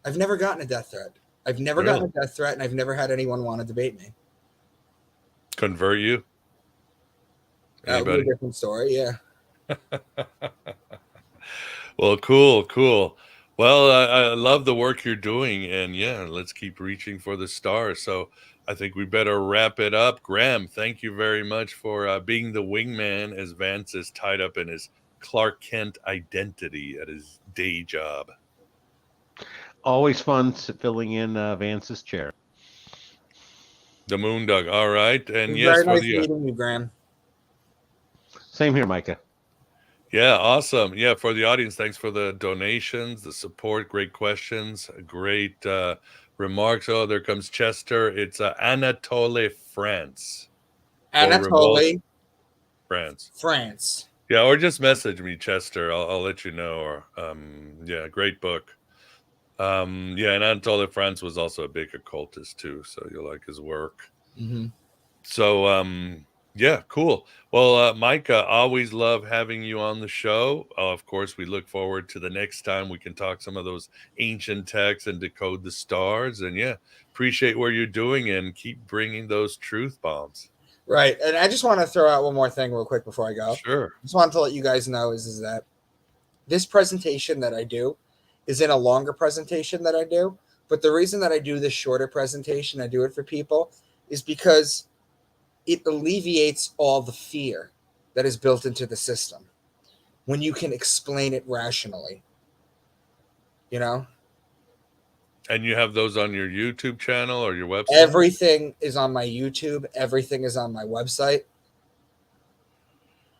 I've never gotten a death threat. I've never gotten a death threat, and I've never had anyone want to debate me. Convert you? Anybody? A different story, yeah. Well, cool. Well, I love the work you're doing, and yeah, let's keep reaching for the stars. So I think we better wrap it up. Graham, thank you very much for being the wingman as Vance is tied up in his Clark Kent identity at his day job. Always fun filling in Vance's chair. The Moondog. All right. And yes, very nice meeting you, Graham. Same here, Micah. Yeah, awesome. Yeah, for the audience, thanks for the donations, the support, great questions, great remarks. Oh, there comes Chester. It's Anatole, France. Anatole, France. Yeah, or just message me, Chester. I'll let you know. Or yeah, great book. Yeah, and Anatole France was also a big occultist too, so you'll like his work. Mm-hmm. So yeah, cool. Well, Micah, always love having you on the show. Of course, we look forward to the next time we can talk some of those ancient texts and decode the stars. And yeah, appreciate what you're doing and keep bringing those truth bombs. Right. And I just want to throw out one more thing real quick before I go. Sure. Just wanted to let you guys know is that this presentation that I do is in a longer presentation that I do. But the reason that I do this shorter presentation, I do it for people, is because it alleviates all the fear that is built into the system when you can explain it rationally. You know? And you have those on your YouTube channel or your website? Everything is on my YouTube. Everything is on my website.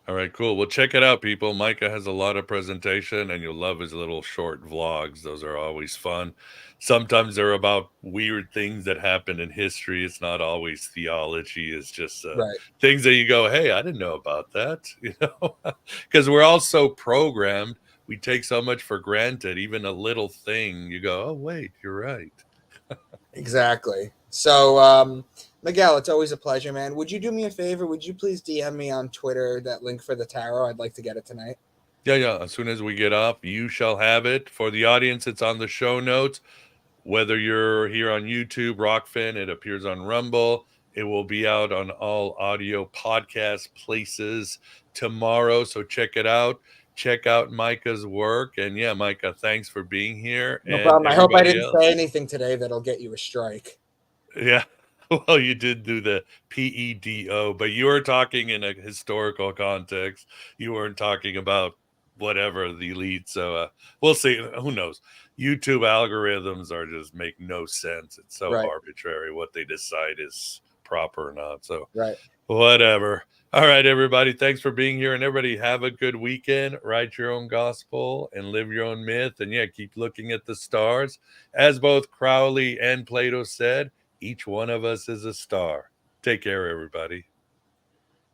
All right, cool. Well, check it out, people. Micah has a lot of presentation, and you'll love his little short vlogs. Those are always fun. Sometimes they're about weird things that happened in history. It's not always theology. It's just things that you go, hey, I didn't know about that, you know, because we're all so programmed. We take so much for granted. Even a little thing, you go, oh, wait, you're right. Exactly. So, Miguel, it's always a pleasure, man. Would you do me a favor? Would you please DM me on Twitter that link for the tarot? I'd like to get it tonight. Yeah. As soon as we get off, you shall have it. For the audience, it's on the show notes. Whether you're here on YouTube, Rockfin, it appears on Rumble. It will be out on all audio podcast places tomorrow. So check it out. check out Micah's work. And yeah, Micah, thanks for being here. No and problem. I hope I didn't else. say anything today that'll get you a strike. Yeah. Well, you did do the PEDO, but you were talking in a historical context. You weren't talking about whatever the elite. So we'll see. Who knows? YouTube algorithms are just make no sense. It's so arbitrary what they decide is proper or not. So whatever. All right, everybody. Thanks for being here. And everybody have a good weekend. Write your own gospel and live your own myth. And yeah, keep looking at the stars. As both Crowley and Plato said, each one of us is a star. Take care, everybody.